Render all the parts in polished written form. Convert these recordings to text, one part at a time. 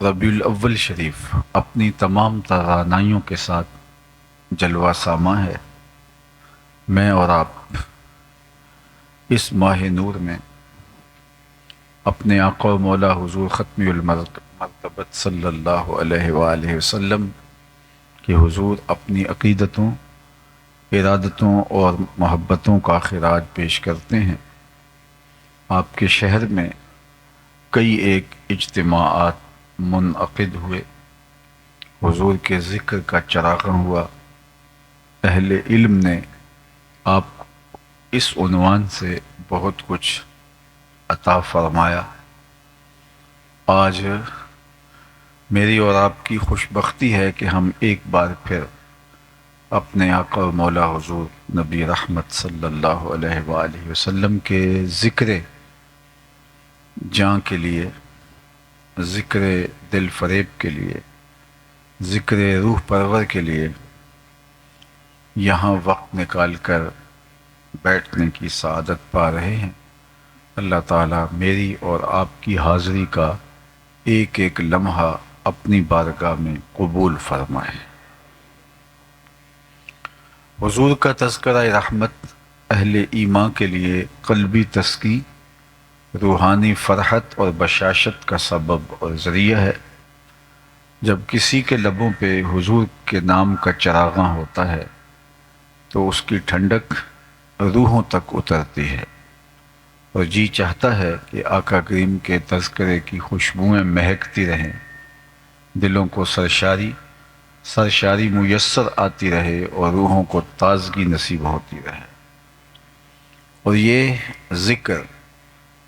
ربیع الاول شریف اپنی تمام توانائیوں کے ساتھ جلوہ ساماں ہے۔ میں اور آپ اس ماہ نور میں اپنے آقا و مولا حضور ختم المرتبت صلی اللہ علیہ وآلہ وسلم کہ حضور اپنی عقیدتوں، ارادتوں اور محبتوں کا خراج پیش کرتے ہیں۔ آپ کے شہر میں کئی ایک اجتماعات منعقد ہوئے، حضور کے ذکر کا چراغاں ہوا۔ اہل علم نے آپ اس عنوان سے بہت کچھ عطا فرمایا۔ آج میری اور آپ کی خوش بختی ہے کہ ہم ایک بار پھر اپنے آقا و مولا حضور نبی رحمت صلی اللہ علیہ وآلہ وسلم کے ذکر جاں کے لیے، ذکر دل فریب کے لیے، ذکر روح پرور کے لیے یہاں وقت نکال کر بیٹھنے کی سعادت پا رہے ہیں۔ اللہ تعالیٰ میری اور آپ کی حاضری کا ایک ایک لمحہ اپنی بارگاہ میں قبول فرمائے۔ حضور کا تذکرہ رحمت اہل ایمان کے لیے قلبی تسکی، روحانی فرحت اور بشاشت کا سبب اور ذریعہ ہے۔ جب کسی کے لبوں پہ حضور کے نام کا چراغاں ہوتا ہے تو اس کی ٹھنڈک روحوں تک اترتی ہے اور جی چاہتا ہے کہ آقا کریم کے تذکرے کی خوشبوئیں مہکتی رہیں، دلوں کو سرشاری میسر آتی رہے اور روحوں کو تازگی نصیب ہوتی رہے۔ اور یہ ذکر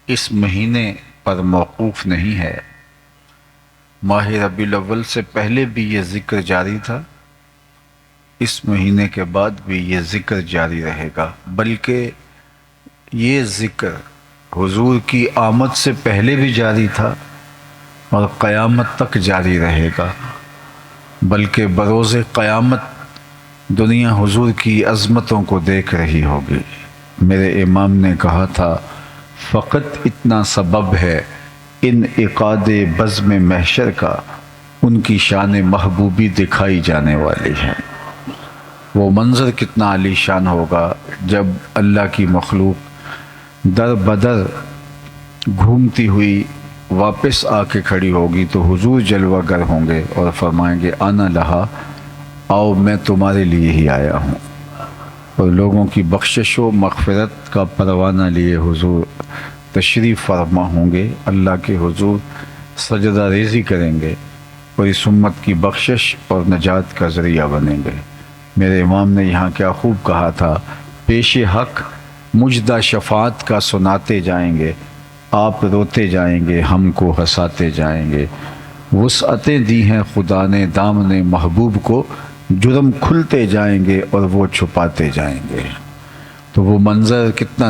اس مہینے پر موقوف نہیں ہے، ماہ ربیع الاول سے پہلے بھی یہ ذکر جاری تھا، اس مہینے کے بعد بھی یہ ذکر جاری رہے گا، بلکہ یہ ذکر حضور کی آمد سے پہلے بھی جاری تھا اور قیامت تک جاری رہے گا، بلکہ بروز قیامت دنیا حضور کی عظمتوں کو دیکھ رہی ہوگی۔ میرے امام نے کہا تھا، فقط اتنا سبب ہے انعقاد بزم محشر کا، ان کی شان محبوبی دکھائی جانے والی ہے۔ وہ منظر کتنا عالی شان ہوگا جب اللہ کی مخلوق در بدر گھومتی ہوئی واپس آ کے کھڑی ہوگی تو حضور جلوہ گر ہوں گے اور فرمائیں گے، آنا لہا، آؤ میں تمہارے لیے ہی آیا ہوں۔ اور لوگوں کی بخشش و مغفرت کا پروانہ لیے حضور تشریف فرما ہوں گے، اللہ کے حضور سجدہ ریزی کریں گے اور اس امت کی بخشش اور نجات کا ذریعہ بنیں گے۔ میرے امام نے یہاں کیا خوب کہا تھا، پیش حق مجدہ شفاعت کا سناتے جائیں گے، آپ روتے جائیں گے، ہم کو ہنساتے جائیں گے، وسعتیں دی ہیں خدا نے دامن محبوب کو، جرم کھلتے جائیں گے اور وہ چھپاتے جائیں گے۔ تو وہ منظر کتنا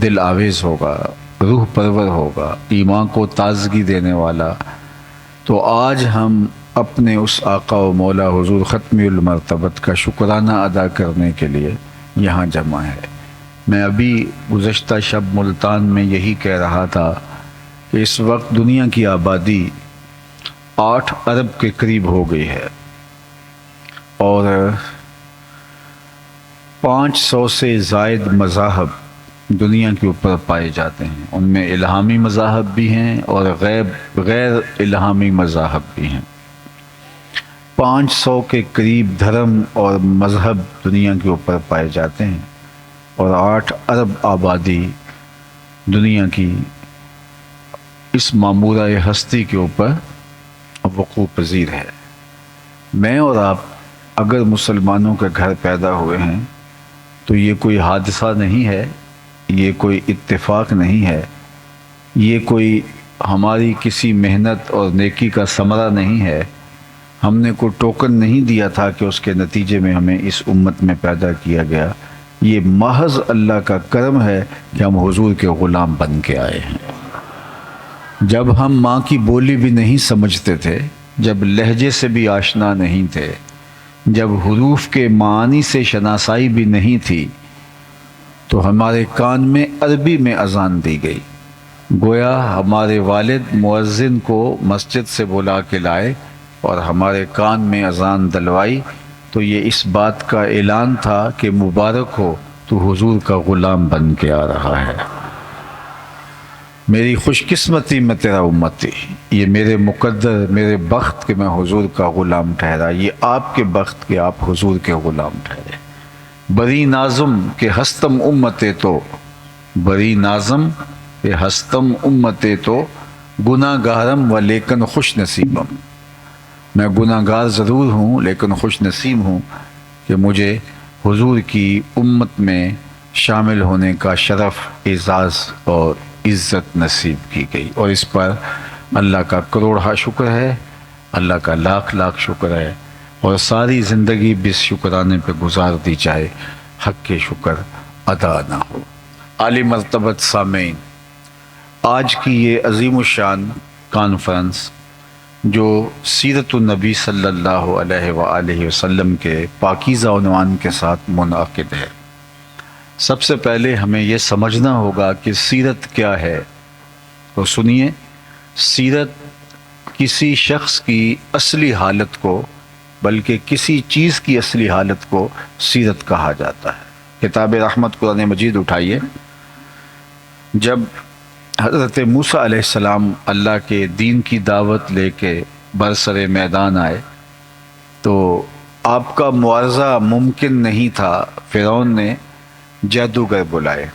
دل آویز ہوگا، روح پرور ہوگا، ایمان کو تازگی دینے والا۔ تو آج ہم اپنے اس آقا و مولا حضور ختم المرتبت کا شکرانہ ادا کرنے کے لیے یہاں جمع ہے۔ میں ابھی گزشتہ شب ملتان میں یہی کہہ رہا تھا کہ اس وقت دنیا کی آبادی 8 ارب کے قریب ہو گئی ہے اور 500 سے زائد مذاہب دنیا کے اوپر پائے جاتے ہیں، ان میں الہامی مذاہب بھی ہیں اور غیر الہامی مذاہب بھی ہیں۔ 500 کے قریب دھرم اور مذہب دنیا کے اوپر پائے جاتے ہیں اور 8 ارب آبادی دنیا کی اس معمورہ ہستی کے اوپر وقوع پذیر ہے۔ میں اور آپ اگر مسلمانوں کے گھر پیدا ہوئے ہیں تو یہ کوئی حادثہ نہیں ہے، یہ کوئی اتفاق نہیں ہے، یہ کوئی ہماری کسی محنت اور نیکی کا ثمرہ نہیں ہے، ہم نے کوئی ٹوکن نہیں دیا تھا کہ اس کے نتیجے میں ہمیں اس امت میں پیدا کیا گیا۔ یہ محض اللہ کا کرم ہے کہ ہم حضور کے غلام بن کے آئے ہیں۔ جب ہم ماں کی بولی بھی نہیں سمجھتے تھے، جب لہجے سے بھی آشنا نہیں تھے، جب حروف کے معانی سے شناسائی بھی نہیں تھی، تو ہمارے کان میں عربی میں اذان دی گئی گویا ہمارے والد مؤذن کو مسجد سے بلا کے لائے اور ہمارے کان میں اذان دلوائی تو یہ اس بات کا اعلان تھا کہ مبارک ہو تو حضور کا غلام بن کے آ رہا ہے۔ میری خوش قسمتی میں تیرا امتی، یہ میرے مقدر، میرے بخت کہ میں حضور کا غلام ٹھہرا، یہ آپ کے بخت کہ آپ حضور کے غلام ٹھہرے۔ بری نازم کہ ہستم امتے تو، بری نازم کہ ہستم امتے تو، گناہ گارم و لیکن خوش نصیبم، میں گناہ گار ضرور ہوں لیکن خوش نصیب ہوں کہ مجھے حضور کی امت میں شامل ہونے کا شرف، اعزاز اور عزت نصیب کی گئی، اور اس پر اللہ کا کروڑہ شکر ہے، اللہ کا لاکھ لاکھ شکر ہے، اور ساری زندگی بس شکرانے پہ گزار دی جائے، حق کے شکر ادا نہ ہو۔ عالی مرتبت سامعین، آج کی یہ عظیم الشان کانفرنس جو سیرت النبی صلی اللہ علیہ وآلہ وسلم کے پاکیزہ عنوان کے ساتھ منعقد ہے، سب سے پہلے ہمیں یہ سمجھنا ہوگا کہ سیرت کیا ہے۔ تو سنیے، سیرت کسی شخص کی اصلی حالت کو، بلکہ کسی چیز کی اصلی حالت کو سیرت کہا جاتا ہے۔ کتاب رحمت قرآن مجید اٹھائیے۔ جب حضرت موسیٰ علیہ السلام اللہ کے دین کی دعوت لے کے برسر میدان آئے تو آپ کا معارضہ ممکن نہیں تھا، فرعون نے جادوگر بلائے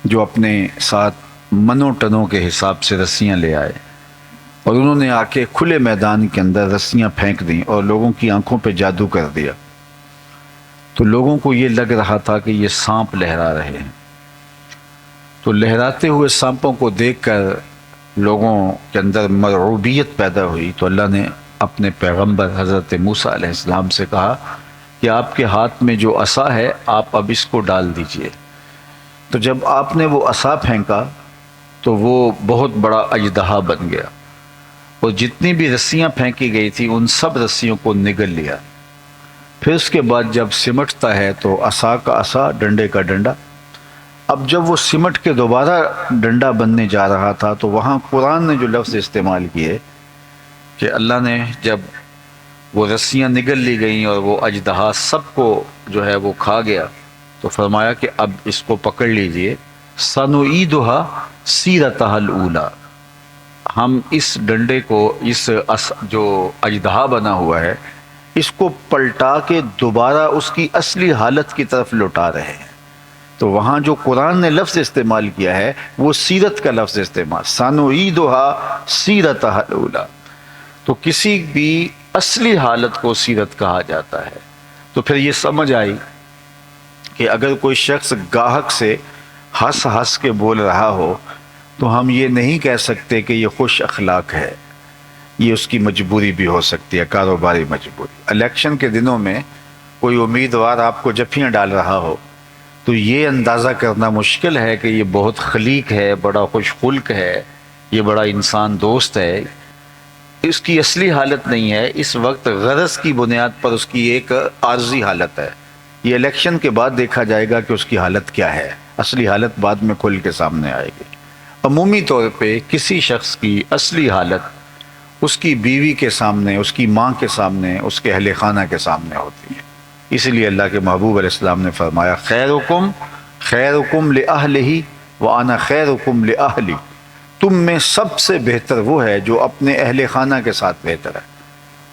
جو اپنے ساتھ منوں ٹنوں کے حساب سے رسیاں لے آئے، اور انہوں نے آ کے کھلے میدان کے اندر رسیاں پھینک دیں اور لوگوں کی آنکھوں پہ جادو کر دیا۔ تو لوگوں کو یہ لگ رہا تھا کہ یہ سانپ لہرا رہے ہیں، تو لہراتے ہوئے سانپوں کو دیکھ کر لوگوں کے اندر مرعوبیت پیدا ہوئی، تو اللہ نے اپنے پیغمبر حضرت موسیٰ علیہ السلام سے کہا کہ آپ کے ہاتھ میں جو عصا ہے آپ اب اس کو ڈال دیجئے۔ تو جب آپ نے وہ عصا پھینکا تو وہ بہت بڑا اژدہا بن گیا، اور جتنی بھی رسیاں پھینکی گئی تھی ان سب رسیوں کو نگل لیا۔ پھر اس کے بعد جب سمٹتا ہے تو عصا کا عصا، ڈنڈے کا ڈنڈا۔ اب جب وہ سمٹ کے دوبارہ ڈنڈا بننے جا رہا تھا تو وہاں قرآن نے جو لفظ استعمال کیے کہ اللہ نے جب وہ رسیاں نگل لی گئیں اور وہ اژدہا سب کو جو ہے وہ کھا گیا، تو فرمایا کہ اب اس کو پکڑ لیجئے، سَنُعِيدُهَا سِيرَتَهَا الْأُولَى، ہم اس ڈنڈے کو، اس جو اژدہا بنا ہوا ہے، اس کو پلٹا کے دوبارہ اس کی اصلی حالت کی طرف لوٹا رہے ہیں۔ تو وہاں جو قرآن نے لفظ استعمال کیا ہے وہ سیرت کا لفظ استعمال، سَنُعِيدُهَا سِيرَتَهَا الْأُولَى، تو کسی بھی اصلی حالت کو سیرت کہا جاتا ہے۔ تو پھر یہ سمجھ آئی کہ اگر کوئی شخص گاہک سے ہنس ہنس کے بول رہا ہو تو ہم یہ نہیں کہہ سکتے کہ یہ خوش اخلاق ہے، یہ اس کی مجبوری بھی ہو سکتی ہے، کاروباری مجبوری۔ الیکشن کے دنوں میں کوئی امیدوار آپ کو جفیاں ڈال رہا ہو تو یہ اندازہ کرنا مشکل ہے کہ یہ بہت خلیق ہے، بڑا خوش خلق ہے، یہ بڑا انسان دوست ہے۔ اس کی اصلی حالت نہیں ہے، اس وقت غرض کی بنیاد پر اس کی ایک عارضی حالت ہے۔ یہ الیکشن کے بعد دیکھا جائے گا کہ اس کی حالت کیا ہے، اصلی حالت بعد میں کھل کے سامنے آئے گی۔ عمومی طور پہ کسی شخص کی اصلی حالت اس کی بیوی کے سامنے، اس کی ماں کے سامنے، اس کے اہل خانہ کے سامنے ہوتی ہے۔ اس لیے اللہ کے محبوب علیہ السلام نے فرمایا خیرکم خیرکم لأہلہ وانا خیرکم لأہلی، تم میں سب سے بہتر وہ ہے جو اپنے اہل خانہ کے ساتھ بہتر ہے،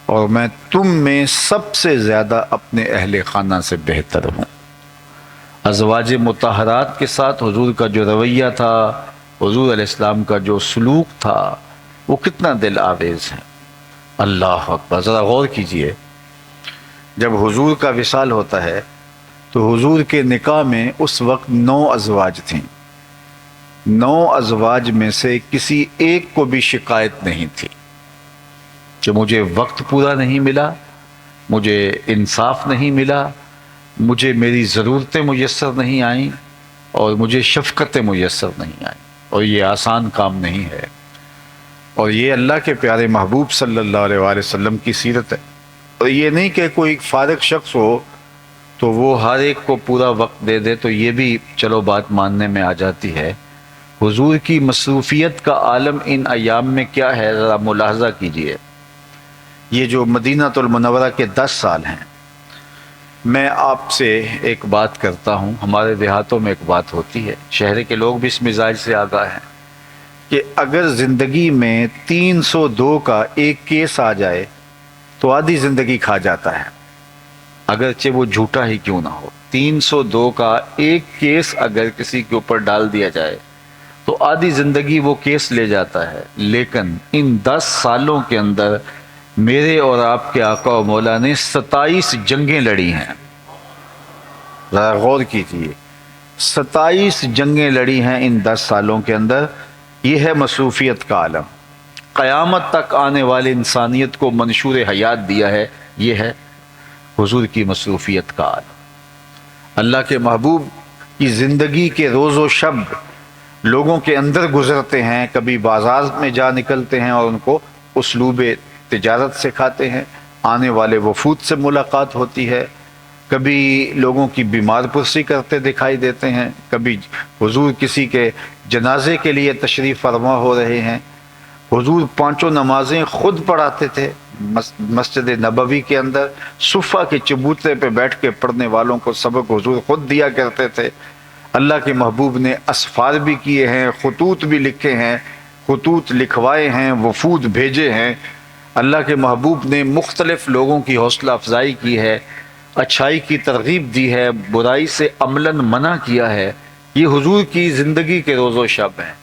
اور میں تم میں سب سے زیادہ اپنے اہل خانہ سے بہتر ہوں۔ ازواج مطہرات کے ساتھ حضور کا جو رویہ تھا، حضور علیہ السلام کا جو سلوک تھا، وہ کتنا دل آویز ہے۔ اللہ اکبر، ذرا غور کیجئے، جب حضور کا وصال ہوتا ہے تو حضور کے نکاح میں اس وقت 9 ازواج تھیں، 9 ازواج میں سے کسی ایک کو بھی شکایت نہیں تھی کہ مجھے وقت پورا نہیں ملا، مجھے انصاف نہیں ملا، مجھے میری ضرورتیں میسر نہیں آئیں، اور مجھے شفقتیں میسر نہیں آئیں، اور یہ آسان کام نہیں ہے۔ اور یہ اللہ کے پیارے محبوب صلی اللہ علیہ وآلہ وسلم کی سیرت ہے۔ اور یہ نہیں کہ کوئی فارغ شخص ہو تو وہ ہر ایک کو پورا وقت دے دے، تو یہ بھی چلو بات ماننے میں آ جاتی ہے۔ حضور کی مصروفیت کا عالم ان ایام میں کیا ہے، ذرا ملاحظہ کیجئے۔ یہ جو مدینہ المنورہ کے 10 سال ہیں، میں آپ سے ایک بات کرتا ہوں، ہمارے دیہاتوں میں ایک بات ہوتی ہے، شہر کے لوگ بھی اس مزاج سے آگاہ ہیں کہ اگر زندگی میں 302 کا ایک کیس آ جائے تو آدھی زندگی کھا جاتا ہے، اگرچہ وہ جھوٹا ہی کیوں نہ ہو۔ 302 کا ایک کیس اگر کسی کے اوپر ڈال دیا جائے تو آدھی زندگی وہ کیس لے جاتا ہے، لیکن ان 10 سالوں کے اندر میرے اور آپ کے آقا و مولا نے 27 جنگیں لڑی ہیں۔ ذرا غور کیجیے، 27 جنگیں لڑی ہیں ان 10 سالوں کے اندر۔ یہ ہے مصروفیت کا عالم، قیامت تک آنے والے انسانیت کو منشور حیات دیا ہے، یہ ہے حضور کی مصروفیت کا عالم۔ اللہ کے محبوب کی زندگی کے روز و شب لوگوں کے اندر گزرتے ہیں، کبھی بازار میں جا نکلتے ہیں اور ان کو اسلوب تجارت سکھاتے ہیں، آنے والے وفود سے ملاقات ہوتی ہے، کبھی لوگوں کی بیمار پرسی کرتے دکھائی دیتے ہیں، کبھی حضور کسی کے جنازے کے لیے تشریف فرما ہو رہے ہیں۔ حضور 5 نمازیں خود پڑھاتے تھے مسجد نبوی کے اندر، صفہ کے چبوترے پہ بیٹھ کے پڑھنے والوں کو سبق حضور خود دیا کرتے تھے۔ اللہ کے محبوب نے اسفار بھی کیے ہیں، خطوط بھی لکھے ہیں، خطوط لکھوائے ہیں، وفود بھیجے ہیں۔ اللہ کے محبوب نے مختلف لوگوں کی حوصلہ افزائی کی ہے، اچھائی کی ترغیب دی ہے، برائی سے عملاً منع کیا ہے۔ یہ حضور کی زندگی کے روز و شب ہیں،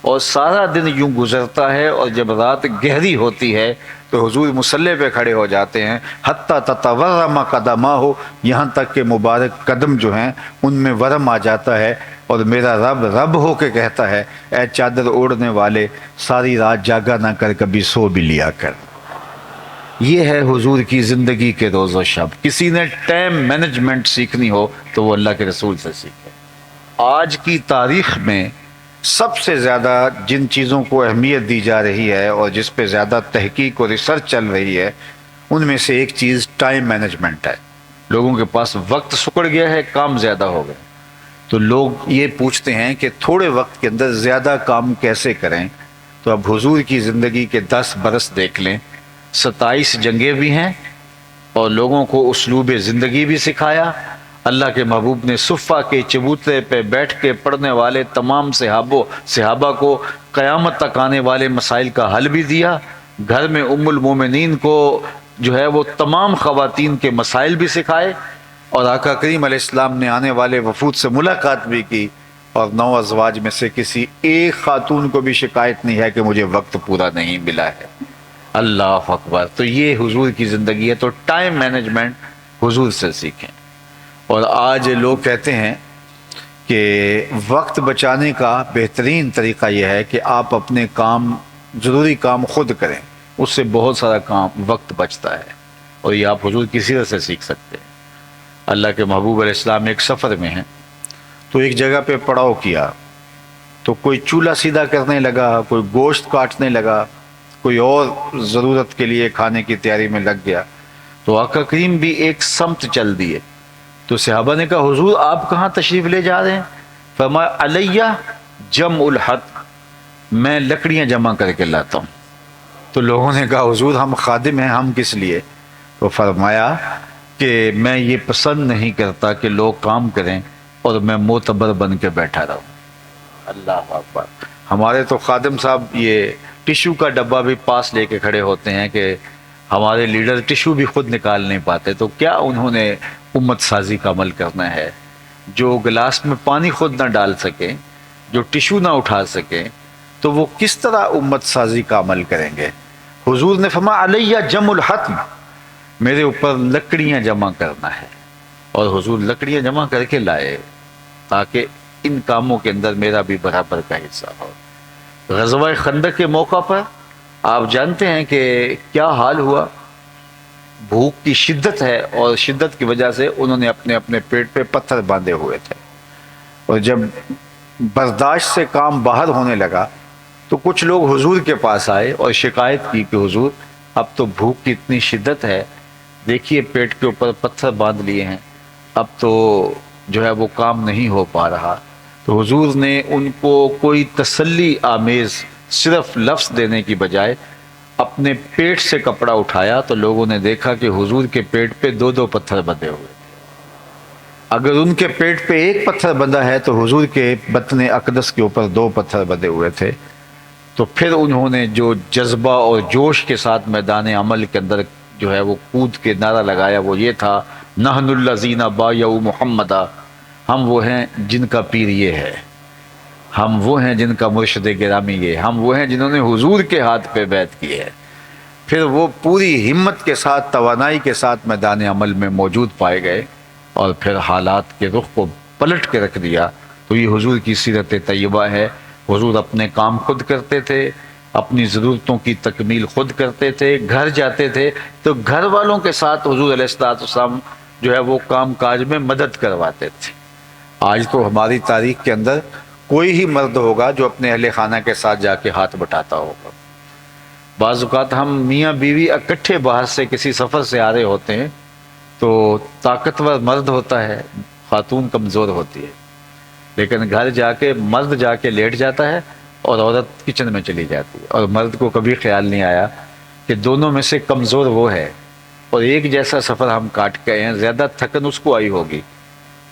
اور سارا دن یوں گزرتا ہے، اور جب رات گہری ہوتی ہے تو حضور مصلی پہ کھڑے ہو جاتے ہیں، حتیٰ تتورم قدماہ، یہاں تک کہ مبارک قدم جو ہیں ان میں ورم آ جاتا ہے، اور میرا رب رب ہو کے کہتا ہے، اے چادر اوڑھنے والے، ساری رات جاگا نہ کر، کبھی سو بھی لیا کر۔ یہ ہے حضور کی زندگی کے روز و شب۔ کسی نے ٹائم مینجمنٹ سیکھنی ہو تو وہ اللہ کے رسول سے سیکھے۔ آج کی تاریخ میں سب سے زیادہ جن چیزوں کو اہمیت دی جا رہی ہے اور جس پہ زیادہ تحقیق اور ریسرچ چل رہی ہے، ان میں سے ایک چیز ٹائم مینجمنٹ ہے۔ لوگوں کے پاس وقت سکڑ گیا ہے، کام زیادہ ہو گئے، تو لوگ یہ پوچھتے ہیں کہ تھوڑے وقت کے اندر زیادہ کام کیسے کریں۔ تو اب حضور کی زندگی کے 10 برس دیکھ لیں، 27 جنگیں بھی ہیں، اور لوگوں کو اسلوب زندگی بھی سکھایا۔ اللہ کے محبوب نے صفہ کے چبوترے پہ بیٹھ کے پڑھنے والے تمام صحابہ کو قیامت تک آنے والے مسائل کا حل بھی دیا۔ گھر میں ام المومنین کو جو ہے وہ تمام خواتین کے مسائل بھی سکھائے، اور آقا کریم علیہ السلام نے آنے والے وفود سے ملاقات بھی کی، اور 9 ازواج میں سے کسی ایک خاتون کو بھی شکایت نہیں ہے کہ مجھے وقت پورا نہیں ملا ہے۔ اللہ اکبر۔ تو یہ حضور کی زندگی ہے، تو ٹائم مینجمنٹ حضور سے سیکھیں۔ اور آج لوگ کہتے ہیں کہ وقت بچانے کا بہترین طریقہ یہ ہے کہ آپ اپنے ضروری کام خود کریں، اس سے بہت سارا وقت بچتا ہے، اور یہ آپ حضور کی سیرت سے سیکھ سکتے ہیں۔ اللہ کے محبوب علیہ السلام ایک سفر میں ہیں، تو ایک جگہ پہ پڑاؤ کیا، تو کوئی چولہا سیدھا کرنے لگا، کوئی گوشت کاٹنے لگا، کوئی اور ضرورت کے لیے کھانے کی تیاری میں لگ گیا۔ تو آقا کریم بھی ایک سمت چل دیے۔ تو صحابہ نے کہا، حضور آپ کہاں تشریف لے جا رہے ہیں؟ فرمایا، علیہ جمع الحطب، میں لکڑیاں جمع کر کے لاتا ہوں۔ تو لوگوں نے کہا، حضور ہم خادم ہیں، ہم کس لیے؟ تو فرمایا کہ میں یہ پسند نہیں کرتا کہ لوگ کام کریں اور میں معتبر بن کے بیٹھا رہوں۔ اللہ اکبر۔ ہمارے تو خادم صاحب یہ ٹشو کا ڈبہ بھی پاس لے کے کھڑے ہوتے ہیں کہ ہمارے لیڈر ٹشو بھی خود نکال نہیں پاتے، تو کیا انہوں نے امت سازی کا عمل کرنا ہے؟ جو گلاس میں پانی خود نہ ڈال سکیں، جو ٹشو نہ اٹھا سکیں، تو وہ کس طرح امت سازی کا عمل کریں گے؟ حضور نے فرمایا، علیہ جمع الحطب، میرے اوپر لکڑیاں جمع کرنا ہے، اور حضور لکڑیاں جمع کر کے لائے تاکہ ان کاموں کے اندر میرا بھی برابر کا حصہ ہو۔ غزوہ خندق کے موقع پر آپ جانتے ہیں کہ کیا حال ہوا، بھوک کی شدت ہے، اور شدت کی وجہ سے انہوں نے اپنے اپنے پیٹ پہ پتھر باندھے ہوئے تھے، اور جب برداشت سے کام باہر ہونے لگا تو کچھ لوگ حضور کے پاس آئے اور شکایت کی کہ حضور اب تو بھوک کی اتنی شدت ہے، دیکھیے پیٹ کے اوپر پتھر باندھ لیے ہیں، اب تو جو ہے وہ کام نہیں ہو پا رہا۔ تو حضور نے ان کو کوئی تسلی آمیز صرف لفظ دینے کی بجائے اپنے پیٹ سے کپڑا اٹھایا تو لوگوں نے دیکھا کہ حضور کے پیٹ پہ دو دو پتھر بندھے ہوئے. اگر ان کے پیٹ پہ ایک پتھر بندھا ہے تو حضور کے بطن اقدس کے اوپر دو پتھر بندھے ہوئے تھے. تو پھر انہوں نے جو جذبہ اور جوش کے ساتھ میدان عمل کے اندر جو ہے وہ کود کے نعرہ لگایا وہ یہ تھا، نحن الذین بایعوا محمدا، ہم وہ ہیں جن کا پیر یہ ہے، ہم وہ ہیں جن کا مرشد گرامی یہ، ہم وہ ہیں جنہوں نے حضور کے ہاتھ پہ بیعت کی ہے. پھر وہ پوری ہمت کے ساتھ، توانائی کے ساتھ میدان عمل میں موجود پائے گئے اور پھر حالات کے رخ کو پلٹ کے رکھ دیا. تو یہ حضور کی سیرت طیبہ ہے. حضور اپنے کام خود کرتے تھے، اپنی ضرورتوں کی تکمیل خود کرتے تھے. گھر جاتے تھے تو گھر والوں کے ساتھ حضور علیہ السلام جو ہے وہ کام کاج میں مدد کرواتے تھے. آج تو ہماری تاریخ کے اندر کوئی ہی مرد ہوگا جو اپنے اہل خانہ کے ساتھ جا کے ہاتھ بٹاتا ہوگا. بعض اوقات ہم میاں بیوی اکٹھے باہر سے کسی سفر سے آ رہے ہوتے ہیں تو طاقتور مرد ہوتا ہے، خاتون کمزور ہوتی ہے، لیکن گھر جا کے مرد جا کے لیٹ جاتا ہے اور عورت کچن میں چلی جاتی ہے، اور مرد کو کبھی خیال نہیں آیا کہ دونوں میں سے کمزور وہ ہے اور ایک جیسا سفر ہم کاٹ کے ہیں. زیادہ تھکن اس کو آئی ہوگی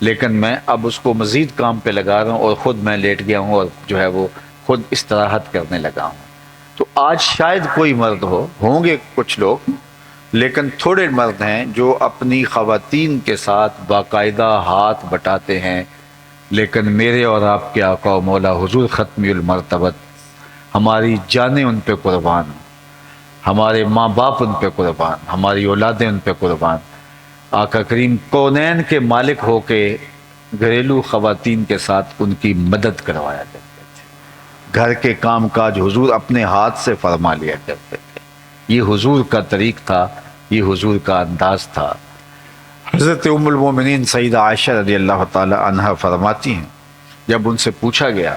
لیکن میں اب اس کو مزید کام پہ لگا رہا ہوں اور خود میں لیٹ گیا ہوں اور جو ہے وہ خود استراحت کرنے لگا ہوں. تو آج شاید کوئی مرد ہوں گے کچھ لوگ، لیکن تھوڑے مرد ہیں جو اپنی خواتین کے ساتھ باقاعدہ ہاتھ بٹاتے ہیں. لیکن میرے اور آپ کے آقا و مولا حضور ختمی المرتبت، ہماری جانیں ان پہ قربان، ہمارے ماں باپ ان پہ قربان، ہماری اولادیں ان پہ قربان. آقا کریم کونین کے مالک ہو کے گھریلو خواتین کے ساتھ ان کی مدد کروایا کرتے تھے. گھر کے کام کاج حضور اپنے ہاتھ سے فرما لیا کرتے تھے. یہ حضور کا طریق تھا، یہ حضور کا انداز تھا. حضرت ام المومنین سیدہ عائشہ رضی اللہ تعالی عنہا فرماتی ہیں، جب ان سے پوچھا گیا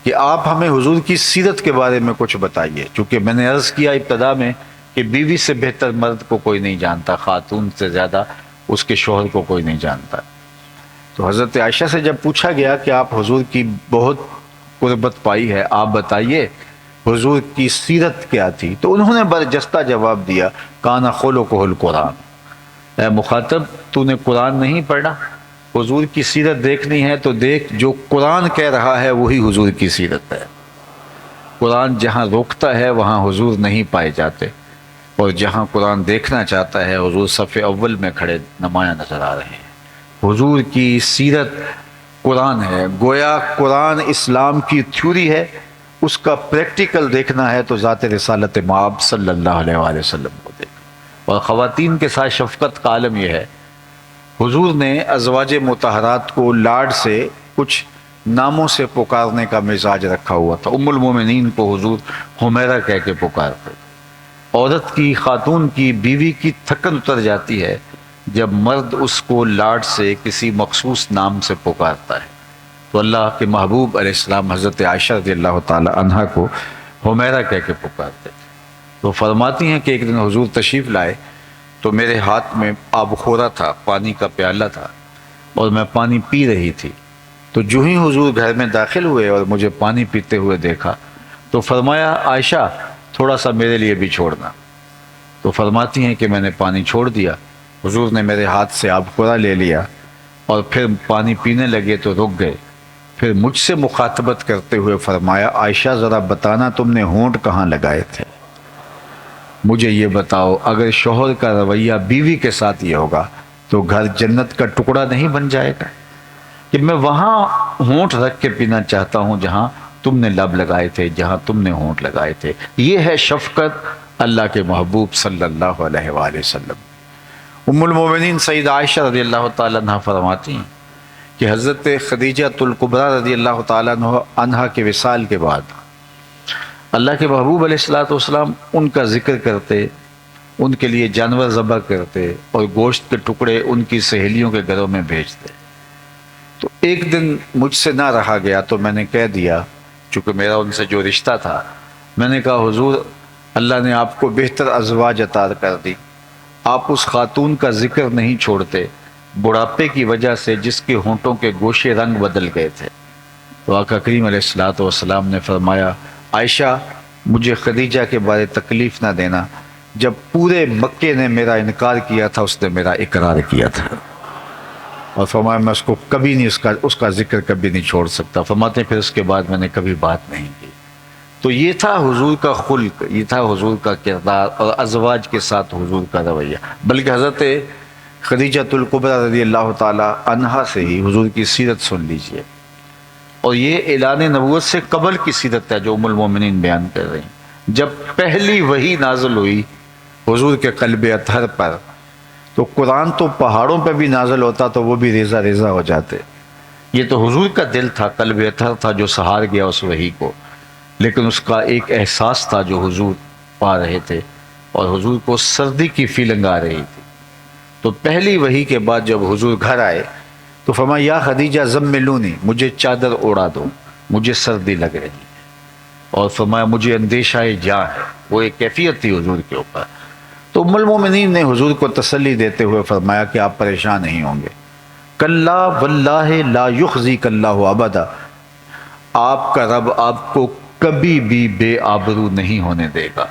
کہ آپ ہمیں حضور کی سیرت کے بارے میں کچھ بتائیے، چونکہ میں نے عرض کیا ابتدا میں کہ بیوی سے بہتر مرد کو کوئی نہیں جانتا، خاتون سے زیادہ اس کے شوہر کو کوئی نہیں جانتا. تو حضرت عائشہ سے جب پوچھا گیا کہ آپ حضور کی بہت قربت پائی ہے، آپ بتائیے حضور کی سیرت کیا تھی. تو انہوں نے برجستہ جواب دیا، کان خلقہ القرآن. اے مخاطب، تو نے قرآن نہیں پڑھا؟ حضور کی سیرت دیکھنی ہے تو دیکھ، جو قرآن کہہ رہا ہے وہی حضور کی سیرت ہے. قرآن جہاں روکتا ہے وہاں حضور نہیں پائے جاتے، اور جہاں قرآن دیکھنا چاہتا ہے حضور صف اول میں کھڑے نمایاں نظر آ رہے ہیں. حضور کی سیرت قرآن ہے. گویا قرآن اسلام کی تھیوری ہے، اس کا پریکٹیکل دیکھنا ہے تو ذات رسالت مآب صلی اللہ علیہ وآلہ وسلم کو دیکھنا. اور خواتین کے ساتھ شفقت کا عالم یہ ہے، حضور نے ازواج مطہرات کو لاڈ سے کچھ ناموں سے پکارنے کا مزاج رکھا ہوا تھا. ام المومنین کو حضور حمیرہ کہہ کے پکارتے تھے. عورت کی، خاتون کی، بیوی کی تھکن اتر جاتی ہے جب مرد اس کو لاڈ سے کسی مخصوص نام سے پکارتا ہے. تو اللہ کے محبوب علیہ السلام حضرت عائشہ رضی اللہ تعالی عنہا کو حمیرہ کہہ کے پکارتے تھے. تو فرماتی ہیں کہ ایک دن حضور تشریف لائے تو میرے ہاتھ میں آب خورا تھا، پانی کا پیالہ تھا، اور میں پانی پی رہی تھی. تو جو ہی حضور گھر میں داخل ہوئے اور مجھے پانی پیتے ہوئے دیکھا تو فرمایا، عائشہ تھوڑا سا میرے لیے بھی چھوڑنا. تو فرماتی ہیں کہ میں نے پانی چھوڑ دیا. حضور نے میرے ہاتھ سے آب خورا لے لیا اور پھر پانی پینے لگے تو رک گئے. پھر مجھ سے مخاطبت کرتے ہوئے فرمایا، عائشہ ذرا بتانا تم نے ہونٹ کہاں لگائے تھے؟ مجھے یہ بتاؤ، اگر شوہر کا رویہ بیوی کے ساتھ یہ ہوگا تو گھر جنت کا ٹکڑا نہیں بن جائے گا کہ میں وہاں ہونٹ رکھ کے پینا چاہتا ہوں جہاں تم نے لب لگائے تھے، جہاں تم نے ہونٹ لگائے تھے. یہ ہے شفقت اللہ کے محبوب صلی اللہ علیہ وآلہ وسلم. ام المومنین سیدہ عائشہ رضی اللہ تعالیٰ عنہ فرماتی ہیں کہ حضرت خدیجہ الکبریٰ رضی اللہ تعالیٰ عنہ کے وصال کے بعد اللہ کے محبوب علیہ السلام ان کا ذکر کرتے، ان کے لیے جانور ذبح کرتے اور گوشت کے ٹکڑے ان کی سہیلیوں کے گھروں میں بھیجتے. تو ایک دن مجھ سے نہ رہا گیا تو میں نے کہہ دیا، چونکہ میرا ان سے جو رشتہ تھا، میں نے کہا حضور اللہ نے آپ کو بہتر ازواج عطا کر دی، آپ اس خاتون کا ذکر نہیں چھوڑتے بڑھاپے کی وجہ سے جس کے ہونٹوں کے گوشے رنگ بدل گئے تھے. تو آقا کریم علیہ الصلوۃ والسلام نے فرمایا عائشہ مجھے خدیجہ کے بارے تکلیف نہ دینا، جب پورے مکے نے میرا انکار کیا تھا اس نے میرا اقرار کیا تھا، اور فرمایا میں اس کو کبھی نہیں اس کا ذکر کبھی نہیں چھوڑ سکتا۔ فرماتے ہیں پھر اس کے بعد میں نے کبھی بات نہیں کی۔ تو یہ تھا حضور کا خلق، یہ تھا حضور کا کردار اور ازواج کے ساتھ حضور کا رویہ۔ بلکہ حضرت خدیجۃ الکبریٰ رضی اللہ تعالی عنہا سے ہی حضور کی سیرت سن لیجئے، اور یہ اعلان نبوت سے قبل کی سیرت ہے جو ام المومنین بیان کر رہی ہیں۔ جب پہلی وحی نازل ہوئی حضور کے قلب اطہر پر، تو قرآن تو پہاڑوں پہ بھی نازل ہوتا تو وہ بھی ریزہ ریزہ ہو جاتے، یہ تو حضور کا دل تھا، قلب اطہر تھا جو سہار گیا اس وحی کو، لیکن اس کا ایک احساس تھا جو حضور پا رہے تھے، اور حضور کو سردی کی فیلنگ آ رہی تھی۔ تو پہلی وحی کے بعد جب حضور گھر آئے تو فرمایا یا خدیجہ زملونی، مجھے چادر اوڑا دو، مجھے سردی لگ رہی ہے، اور فرمایا مجھے اندیشہ جاں ہے، وہ ایک کیفیت تھی حضور کے اوپر۔ تو ام المومنین نے حضور کو تسلی دیتے ہوئے فرمایا کہ آپ پریشان نہیں ہوں گے، کلا واللہ لا یخزیک اللہ ابدا، آپ کا رب آپ کو کبھی بھی بے آبرو نہیں ہونے دے گا،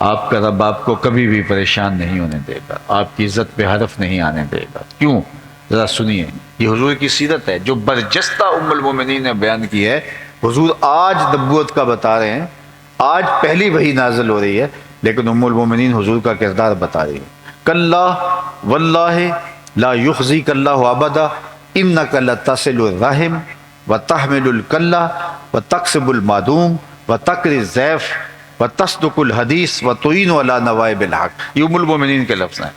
آپ کا رب آپ کو کبھی بھی پریشان نہیں ہونے دے گا، آپ کی عزت پہ حرف نہیں آنے دے گا۔ کیوں؟ ذرا سنیے، یہ حضور کی سیرت ہے جو برجستہ ام المومنین نے بیان کی ہے۔ حضور آج نبوت کا بتا رہے ہیں، آج پہلی وحی نازل ہو رہی ہے، لیکن ام المومنین حضور کا کردار بتا رہی ہے۔ کلا واللہ لا یخزیک اللہ ابدا انک لتصل الرحم وتحمل الکلہ وتکسب المعدوم وتقری الضیف وتصدق الحدیث وتعین علی نوائب الحق، یہ ام المومنین کے لفظ ہیں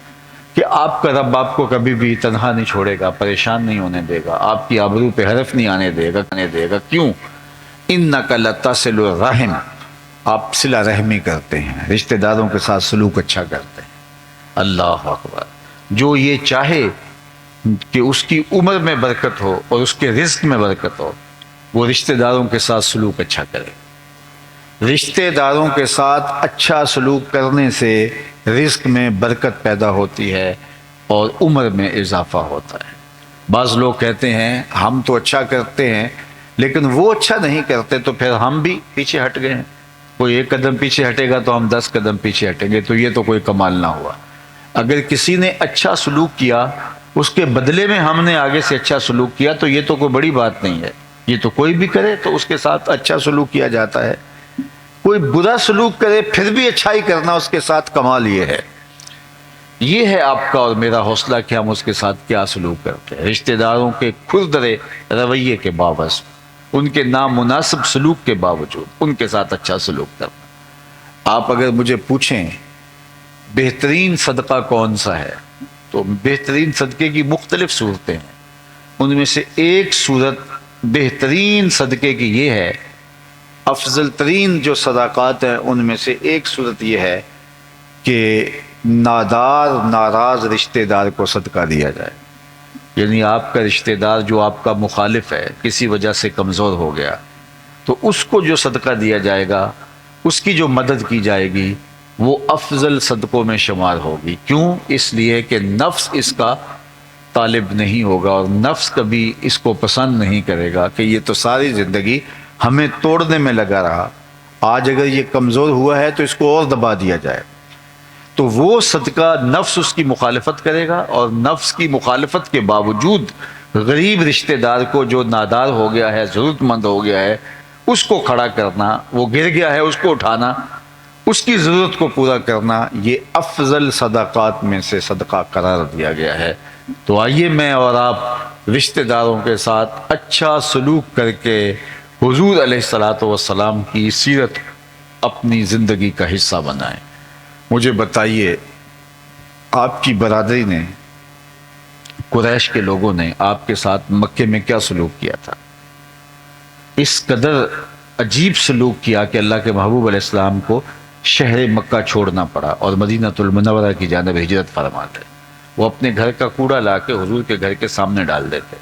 کہ آپ کا رب آپ کو کبھی بھی تنہا نہیں چھوڑے گا، پریشان نہیں ہونے دے گا، آپ کی آبرو پہ حرف نہیں آنے دے گا۔ کیوں؟ انک لتصل الرحم، آپ صلہ رحمی کرتے ہیں، رشتہ داروں کے ساتھ سلوک اچھا کرتے ہیں۔ اللہ اکبر، جو یہ چاہے کہ اس کی عمر میں برکت ہو اور اس کے رزق میں برکت ہو، وہ رشتہ داروں کے ساتھ سلوک اچھا کرے۔ رشتہ داروں کے ساتھ اچھا سلوک کرنے سے رزق میں برکت پیدا ہوتی ہے اور عمر میں اضافہ ہوتا ہے۔ بعض لوگ کہتے ہیں ہم تو اچھا کرتے ہیں لیکن وہ اچھا نہیں کرتے تو پھر ہم بھی پیچھے ہٹ گئے ہیں، کوئی ایک قدم پیچھے ہٹے گا تو ہم 10 قدم پیچھے ہٹیں گے، تو یہ تو کوئی کمال نہ ہوا۔ اگر کسی نے اچھا سلوک کیا اس کے بدلے میں ہم نے آگے سے اچھا سلوک کیا تو یہ تو کوئی بڑی بات نہیں ہے، یہ تو کوئی بھی کرے تو اس کے ساتھ اچھا سلوک کیا جاتا ہے۔ کوئی برا سلوک کرے پھر بھی اچھائی کرنا اس کے ساتھ کمال یہ ہے آپ کا اور میرا حوصلہ کہ ہم اس کے ساتھ کیا سلوک کرتے ہیں، رشتہ داروں کے کھردرے رویے کے باوجود، ان کے نامناسب سلوک کے باوجود ان کے ساتھ اچھا سلوک کرنا۔ آپ اگر مجھے پوچھیں بہترین صدقہ کون سا ہے تو بہترین صدقے کی مختلف صورتیں ہیں، ان میں سے ایک صورت بہترین صدقے کی یہ ہے، افضل ترین جو صدقات ہیں ان میں سے ایک صورت یہ ہے کہ ناراض رشتہ دار کو صدقہ دیا جائے۔ یعنی آپ کا رشتہ دار جو آپ کا مخالف ہے کسی وجہ سے کمزور ہو گیا تو اس کو جو صدقہ دیا جائے گا، اس کی جو مدد کی جائے گی، وہ افضل صدقوں میں شمار ہوگی۔ کیوں؟ اس لیے کہ نفس اس کا طالب نہیں ہوگا اور نفس کبھی اس کو پسند نہیں کرے گا کہ یہ تو ساری زندگی ہمیں توڑنے میں لگا رہا، آج اگر یہ کمزور ہوا ہے تو اس کو اور دبا دیا جائے۔ تو وہ صدقہ نفس اس کی مخالفت کرے گا، اور نفس کی مخالفت کے باوجود غریب رشتہ دار کو جو نادار ہو گیا ہے، ضرورت مند ہو گیا ہے، اس کو کھڑا کرنا، وہ گر گیا ہے اس کو اٹھانا، اس کی ضرورت کو پورا کرنا، یہ افضل صدقات میں سے صدقہ قرار دیا گیا ہے۔ تو آئیے میں اور آپ رشتہ داروں کے ساتھ اچھا سلوک کر کے حضور علیہ الصلوۃ والسلام کی سیرت اپنی زندگی کا حصہ بنائیں۔ مجھے بتائیے آپ کی برادری نے، قریش کے لوگوں نے آپ کے ساتھ مکے میں کیا سلوک کیا تھا؟ اس قدر عجیب سلوک کیا کہ اللہ کے محبوب علیہ السلام کو شہر مکہ چھوڑنا پڑا اور مدینہ المنورہ کی جانب ہجرت فرماتے۔ وہ اپنے گھر کا کوڑا لا کے حضور کے گھر کے سامنے ڈال دیتے۔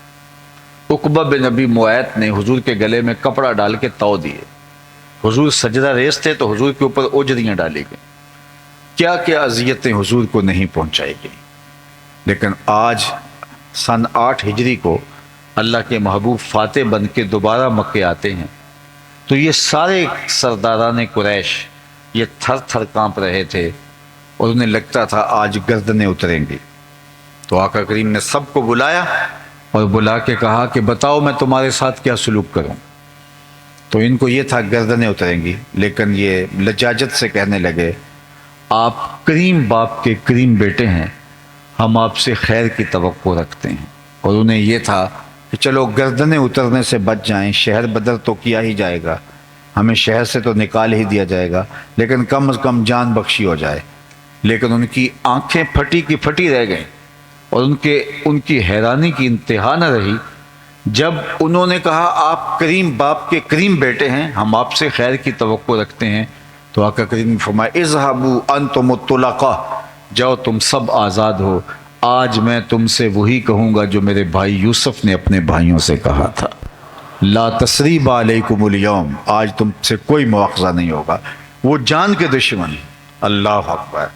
عقبہ بن ابی معیط نے حضور کے گلے میں کپڑا ڈال کے تو دیے، حضور سجدہ ریز تھے تو حضور کے اوپر اوجریاں ڈالی گئیں، کیا کیا اذیتیں حضور کو نہیں پہنچائی گئی۔ لیکن آج سن 8 ہجری کو اللہ کے محبوب فاتح بن کے دوبارہ مکے آتے ہیں تو یہ سارے سرداران قریش یہ تھر تھر کانپ رہے تھے اور انہیں لگتا تھا آج گردنیں اتریں گی۔ تو آقا کریم نے سب کو بلایا اور بلا کے کہا کہ بتاؤ میں تمہارے ساتھ کیا سلوک کروں۔ تو ان کو یہ تھا گردنیں اتریں گی، لیکن یہ لجاجت سے کہنے لگے آپ کریم باپ کے کریم بیٹے ہیں، ہم آپ سے خیر کی توقع رکھتے ہیں۔ اور انہیں یہ تھا کہ چلو گردنیں اترنے سے بچ جائیں، شہر بدر تو کیا ہی جائے گا، ہمیں شہر سے تو نکال ہی دیا جائے گا، لیکن کم از کم جان بخشی ہو جائے۔ لیکن ان کی آنکھیں پھٹی کی پھٹی رہ گئیں اور ان کی حیرانی کی انتہا نہ رہی جب انہوں نے کہا آپ کریم باپ کے کریم بیٹے ہیں، ہم آپ سے خیر کی توقع رکھتے ہیں۔ تو آقا کریم نے فرمایا اذهبوا انتم الطلقاء، جاؤ تم سب آزاد ہو، آج میں تم سے وہی کہوں گا جو میرے بھائی یوسف نے اپنے بھائیوں سے کہا تھا، لا تثریب علیکم اليوم، آج تم سے کوئی مواخذہ نہیں ہوگا۔ وہ جان کے دشمن، اللہ اکبر،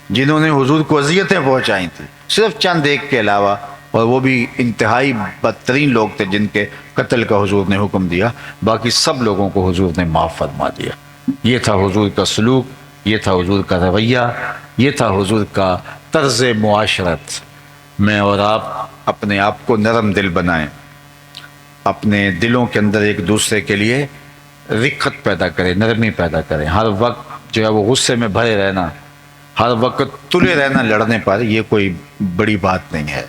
جنہوں نے حضور کو اذیتیں پہنچائی تھیں صرف چند ایک کے علاوہ، اور وہ بھی انتہائی بدترین لوگ تھے جن کے قتل کا حضور نے حکم دیا، باقی سب لوگوں کو حضور نے معاف فرما دیا۔ یہ تھا حضور کا سلوک، یہ تھا حضور کا رویہ، یہ تھا حضور کا طرز معاشرت۔ میں اور آپ اپنے آپ کو نرم دل بنائیں، اپنے دلوں کے اندر ایک دوسرے کے لیے رقت پیدا کریں، نرمی پیدا کریں۔ ہر وقت جو ہے وہ غصے میں بھرے رہنا، ہر وقت تلے رہنا لڑنے پر، یہ کوئی بڑی بات نہیں ہے۔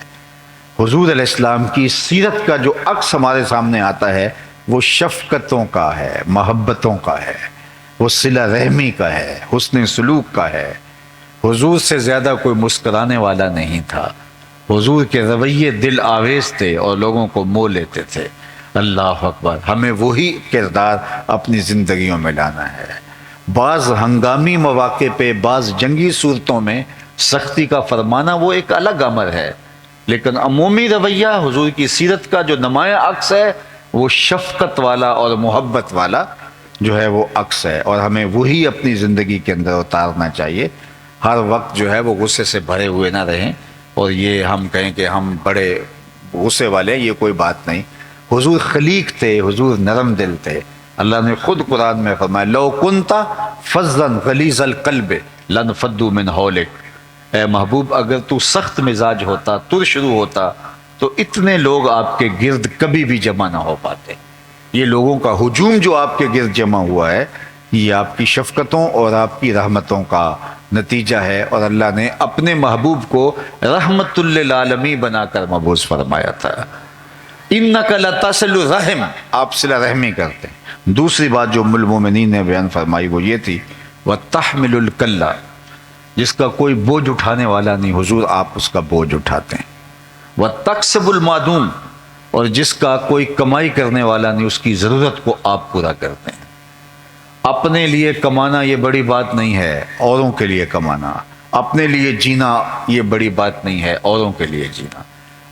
حضور علیہ السلام کی سیرت کا جو عکس ہمارے سامنے آتا ہے وہ شفقتوں کا ہے، محبتوں کا ہے، وہ صلہ رحمی کا ہے، حسن سلوک کا ہے۔ حضور سے زیادہ کوئی مسکرانے والا نہیں تھا۔ حضور کے رویے دل آویز تھے اور لوگوں کو مو لیتے تھے۔ اللہ اکبر، ہمیں وہی کردار اپنی زندگیوں میں لانا ہے۔ بعض ہنگامی مواقع پہ، بعض جنگی صورتوں میں سختی کا فرمانا وہ ایک الگ امر ہے، لیکن عمومی رویہ حضور کی سیرت کا جو نمایاں عکس ہے وہ شفقت والا اور محبت والا جو ہے وہ عکس ہے، اور ہمیں وہی اپنی زندگی کے اندر اتارنا چاہیے۔ ہر وقت جو ہے وہ غصے سے بھرے ہوئے نہ رہیں، اور یہ ہم کہیں کہ ہم بڑے غصے والے ہیں، یہ کوئی بات نہیں۔ حضور خلیق تھے، حضور نرم دل تھے۔ اللہ نے خود قرآن میں فرمایا لو کنت فظا غلیظ القلب لانفضوا من حولک، اے محبوب اگر تو سخت مزاج ہوتا، ترشرو ہوتا، تو اتنے لوگ آپ کے گرد کبھی بھی جمع نہ ہو پاتے۔ یہ لوگوں کا ہجوم جو آپ کے گرد جمع ہوا ہے یہ آپ کی شفقتوں اور آپ کی رحمتوں کا نتیجہ ہے، اور اللہ نے اپنے محبوب کو رحمت للعالمین بنا کر مبعوث فرمایا تھا۔ انک لتصل الرحم، آپ صلہ رحمی کرتے ہیں۔ دوسری بات جو ام المومنین نے بیان فرمائی وہ یہ تھی وتحمل الکلہ، جس کا کوئی بوجھ اٹھانے والا نہیں، حضور آپ اس کا بوجھ اٹھاتے ہیں۔ وتکسب المعدوم، اور جس کا کوئی کمائی کرنے والا نہیں اس کی ضرورت کو آپ پورا کرتے ہیں۔ اپنے لیے کمانا یہ بڑی بات نہیں ہے، اوروں کے لیے کمانا، اپنے لیے جینا یہ بڑی بات نہیں ہے، اوروں کے لیے جینا۔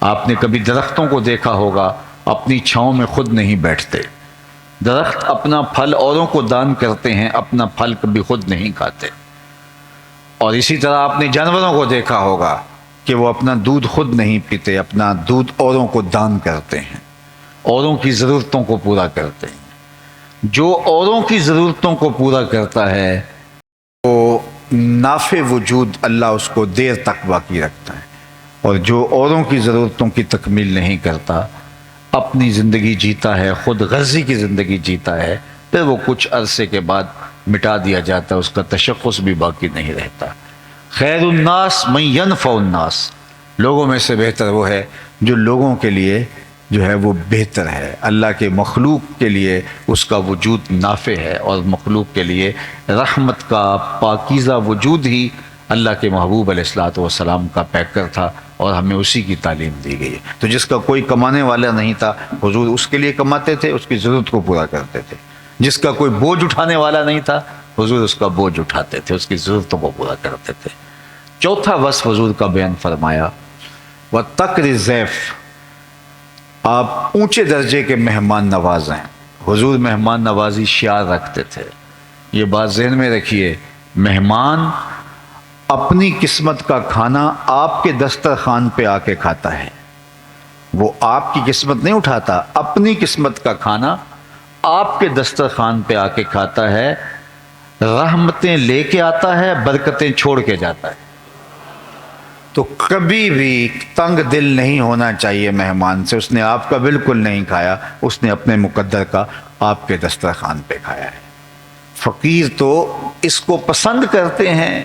آپ نے کبھی درختوں کو دیکھا ہوگا اپنی چھاؤں میں خود نہیں بیٹھتے، درخت اپنا پھل اوروں کو دان کرتے ہیں، اپنا پھل کبھی خود نہیں کھاتے۔ اور اسی طرح آپ نے جانوروں کو دیکھا ہوگا کہ وہ اپنا دودھ خود نہیں پیتے، اپنا دودھ اوروں کو دان کرتے ہیں، اوروں کی ضرورتوں کو پورا کرتے ہیں۔ جو اوروں کی ضرورتوں کو پورا کرتا ہے وہ نافع وجود اللہ اس کو دیر تک باقی رکھتا ہے، اور جو اوروں کی ضرورتوں کی تکمیل نہیں کرتا، اپنی زندگی جیتا ہے، خود غرضی کی زندگی جیتا ہے، پھر وہ کچھ عرصے کے بعد مٹا دیا جاتا ہے، اس کا تشخص بھی باقی نہیں رہتا۔ خیر الناس من ینفع الناس، لوگوں میں سے بہتر وہ ہے جو لوگوں کے لیے جو ہے وہ بہتر ہے۔ اللہ کے مخلوق کے لیے اس کا وجود نافع ہے، اور مخلوق کے لیے رحمت کا پاکیزہ وجود ہی اللہ کے محبوب علیہ الصلوۃ والسلام کا پیکر تھا، اور ہمیں اسی کی تعلیم دی گئی ہے۔ تو جس کا کوئی کمانے والا نہیں تھا حضور اس کے لیے کماتے تھے، اس کی ضرورت کو پورا کرتے تھے۔ جس کا کوئی بوجھ اٹھانے والا نہیں تھا حضور اس کا بوجھ اٹھاتے تھے، اس کی ضرورتوں کو پورا کرتے تھے۔ چوتھا وصف حضور کا بیان فرمایا وَتَقْرِ الضَّيْفَ، آپ اونچے درجے کے مہمان نواز ہیں۔ حضور مہمان نوازی شعار رکھتے تھے، یہ بات ذہن میں رکھیے، مہمان اپنی قسمت کا کھانا آپ کے دسترخوان پہ آ کے کھاتا ہے، وہ آپ کی قسمت نہیں اٹھاتا، اپنی قسمت کا کھانا آپ کے دسترخوان پہ آ کے کھاتا ہے، رحمتیں لے کے آتا ہے، برکتیں چھوڑ کے جاتا ہے۔ تو کبھی بھی تنگ دل نہیں ہونا چاہیے مہمان سے، اس نے آپ کا بالکل نہیں کھایا، اس نے اپنے مقدر کا آپ کے دسترخوان پہ کھایا ہے۔ فقیر تو اس کو پسند کرتے ہیں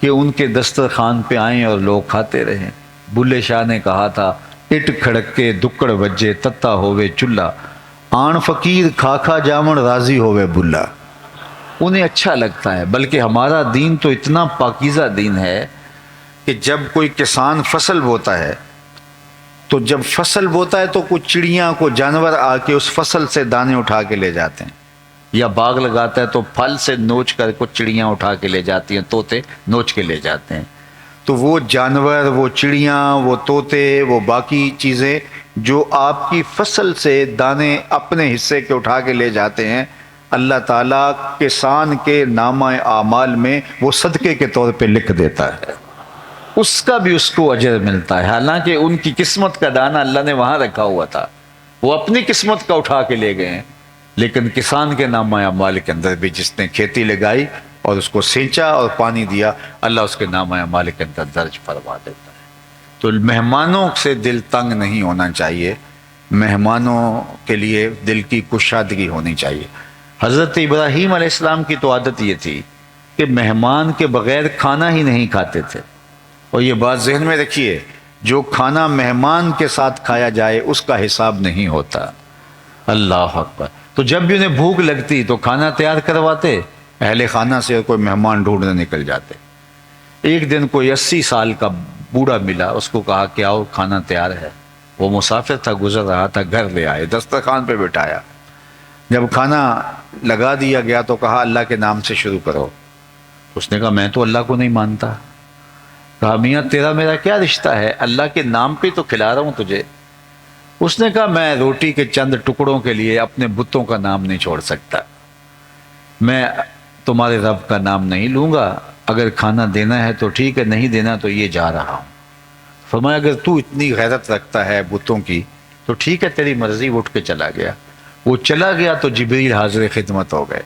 کہ ان کے دسترخوان پہ آئیں اور لوگ کھاتے رہیں۔ بلے شاہ نے کہا تھا، اٹ کھڑک کے دکڑ وجے تتا ہووے چلہ، آن فقیر کھا کھا جامن راضی ہووے بلا۔ انہیں اچھا لگتا ہے۔ بلکہ ہمارا دین تو اتنا پاکیزہ دین ہے کہ جب کوئی کسان فصل بوتا ہے تو جب فصل بوتا ہے تو کچھ چڑیاں کو جانور آ کے اس فصل سے دانے اٹھا کے لے جاتے ہیں، یا باغ لگاتا ہے تو پھل سے نوچ کر کچھ چڑیاں اٹھا کے لے جاتی ہیں، طوطے نوچ کے لے جاتے ہیں۔ تو وہ جانور، وہ چڑیاں، وہ طوطے، وہ باقی چیزیں جو آپ کی فصل سے دانے اپنے حصے کے اٹھا کے لے جاتے ہیں، اللہ تعالیٰ کسان کے نامہ اعمال میں وہ صدقے کے طور پہ لکھ دیتا ہے، اس کا بھی اس کو اجر ملتا ہے۔ حالانکہ ان کی قسمت کا دانہ اللہ نے وہاں رکھا ہوا تھا، وہ اپنی قسمت کا اٹھا کے لے گئے ہیں، لیکن کسان کے نامہ اعمال کے اندر بھی جس نے کھیتی لگائی اور اس کو سینچا اور پانی دیا، اللہ اس کے نامہ اعمال کے اندر درج فرما دیتا ہے۔ تو مہمانوں سے دل تنگ نہیں ہونا چاہیے، مہمانوں کے لیے دل کی کشادگی ہونی چاہیے۔ حضرت ابراہیم علیہ السلام کی تو عادت یہ تھی کہ مہمان کے بغیر کھانا ہی نہیں کھاتے تھے، اور یہ بات ذہن میں رکھیے، جو کھانا مہمان کے ساتھ کھایا جائے اس کا حساب نہیں ہوتا۔ اللہ اکبر۔ تو جب بھی انہیں بھوک لگتی تو کھانا تیار کرواتے، اہل خانہ سے کوئی مہمان ڈھونڈنے نکل جاتے۔ ایک دن کوئی 80 سال کا بوڑھا ملا، اس کو کہا کہ آؤ کھانا تیار ہے۔ وہ مسافر تھا، گزر رہا تھا، گھر لے آئے، دسترخوان پہ بٹھایا۔ جب کھانا لگا دیا گیا تو کہا اللہ کے نام سے شروع کرو۔ اس نے کہا میں تو اللہ کو نہیں مانتا۔ کہا میاں تیرا میرا کیا رشتہ ہے، اللہ کے نام پہ تو کھلا رہا ہوں تجھے۔ اس نے کہا میں روٹی کے چند ٹکڑوں کے لیے اپنے بتوں کا نام نہیں چھوڑ سکتا، میں تمہارے رب کا نام نہیں لوں گا، اگر کھانا دینا ہے تو ٹھیک ہے، نہیں دینا تو یہ جا رہا ہوں۔ فرمایا اگر تو اتنی غیرت رکھتا ہے بتوں کی تو ٹھیک ہے تیری مرضی، اٹھ کے چلا گیا۔ وہ چلا گیا تو جبریل حاضر خدمت ہو گئے۔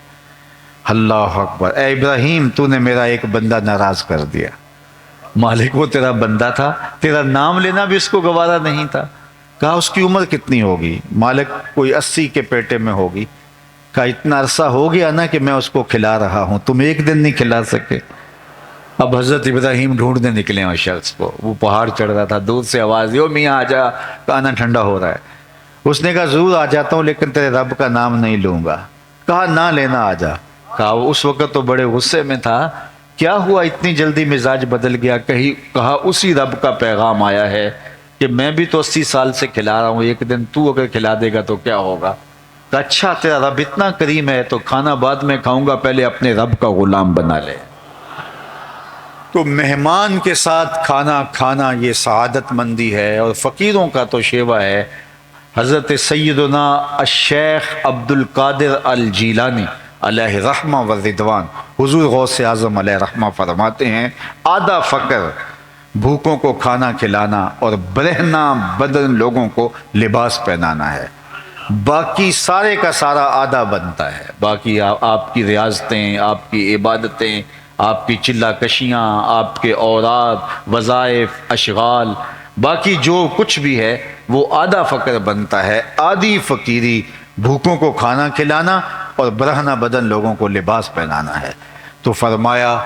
اللہ اکبر، اے ابراہیم تو نے میرا ایک بندہ ناراض کر دیا۔ مالک وہ تیرا بندہ تھا، تیرا نام لینا بھی اس کو گوارا نہیں تھا۔ کہا اس کی عمر کتنی ہوگی؟ مالک کوئی 80 کے پیٹے میں ہوگی۔ کہا اتنا عرصہ ہو گیا نا کہ میں اس کو کھلا رہا ہوں، تم ایک دن نہیں کھلا سکے۔ اب حضرت ابراہیم ڈھونڈنے نکلے ہیں اس شخص کو، وہ پہاڑ چڑھ رہا تھا، دور سے آواز دی، او میاں آ جا، کھانا ٹھنڈا ہو رہا ہے۔ اس نے کہا ضرور آ جاتا ہوں لیکن تیرے رب کا نام نہیں لوں گا۔ کہا نہ لینا، آ جا۔ کہا اس وقت تو بڑے غصے میں تھا، کیا ہوا اتنی جلدی مزاج بدل گیا؟ کہا اسی رب کا پیغام آیا ہے کہ میں بھی تو 80 سال سے کھلا رہا ہوں، ایک دن تو اگر کھلا دے گا تو کیا ہوگا؟ کہا اچھا تیرا رب اتنا کریم ہے تو کھانا بعد میں کھاؤں گا، پہلے اپنے رب کا غلام بنا لے۔ تو مہمان کے ساتھ کھانا کھانا یہ سعادت مندی ہے، اور فقیروں کا تو شیوا ہے۔ حضرت سیدنا الشیخ عبد القادر الجیلانی علیہ رحمہ و رضوان، حضور غوث اعظم علیہ رحمہ فرماتے ہیں آدھا فقر بھوکوں کو کھانا کھلانا اور برہنہ بدن لوگوں کو لباس پہنانا ہے، باقی سارے کا سارا آدھا بنتا ہے۔ باقی آپ کی ریاضتیں، آپ کی عبادتیں، آپ کی چلہ کشیاں، آپ کے اوراد، وظائف، اشغال، باقی جو کچھ بھی ہے وہ آدھا فقر بنتا ہے۔ آدھی فقیری بھوکوں کو کھانا کھلانا اور برہنہ بدن لوگوں کو لباس پہنانا ہے۔ تو فرمایا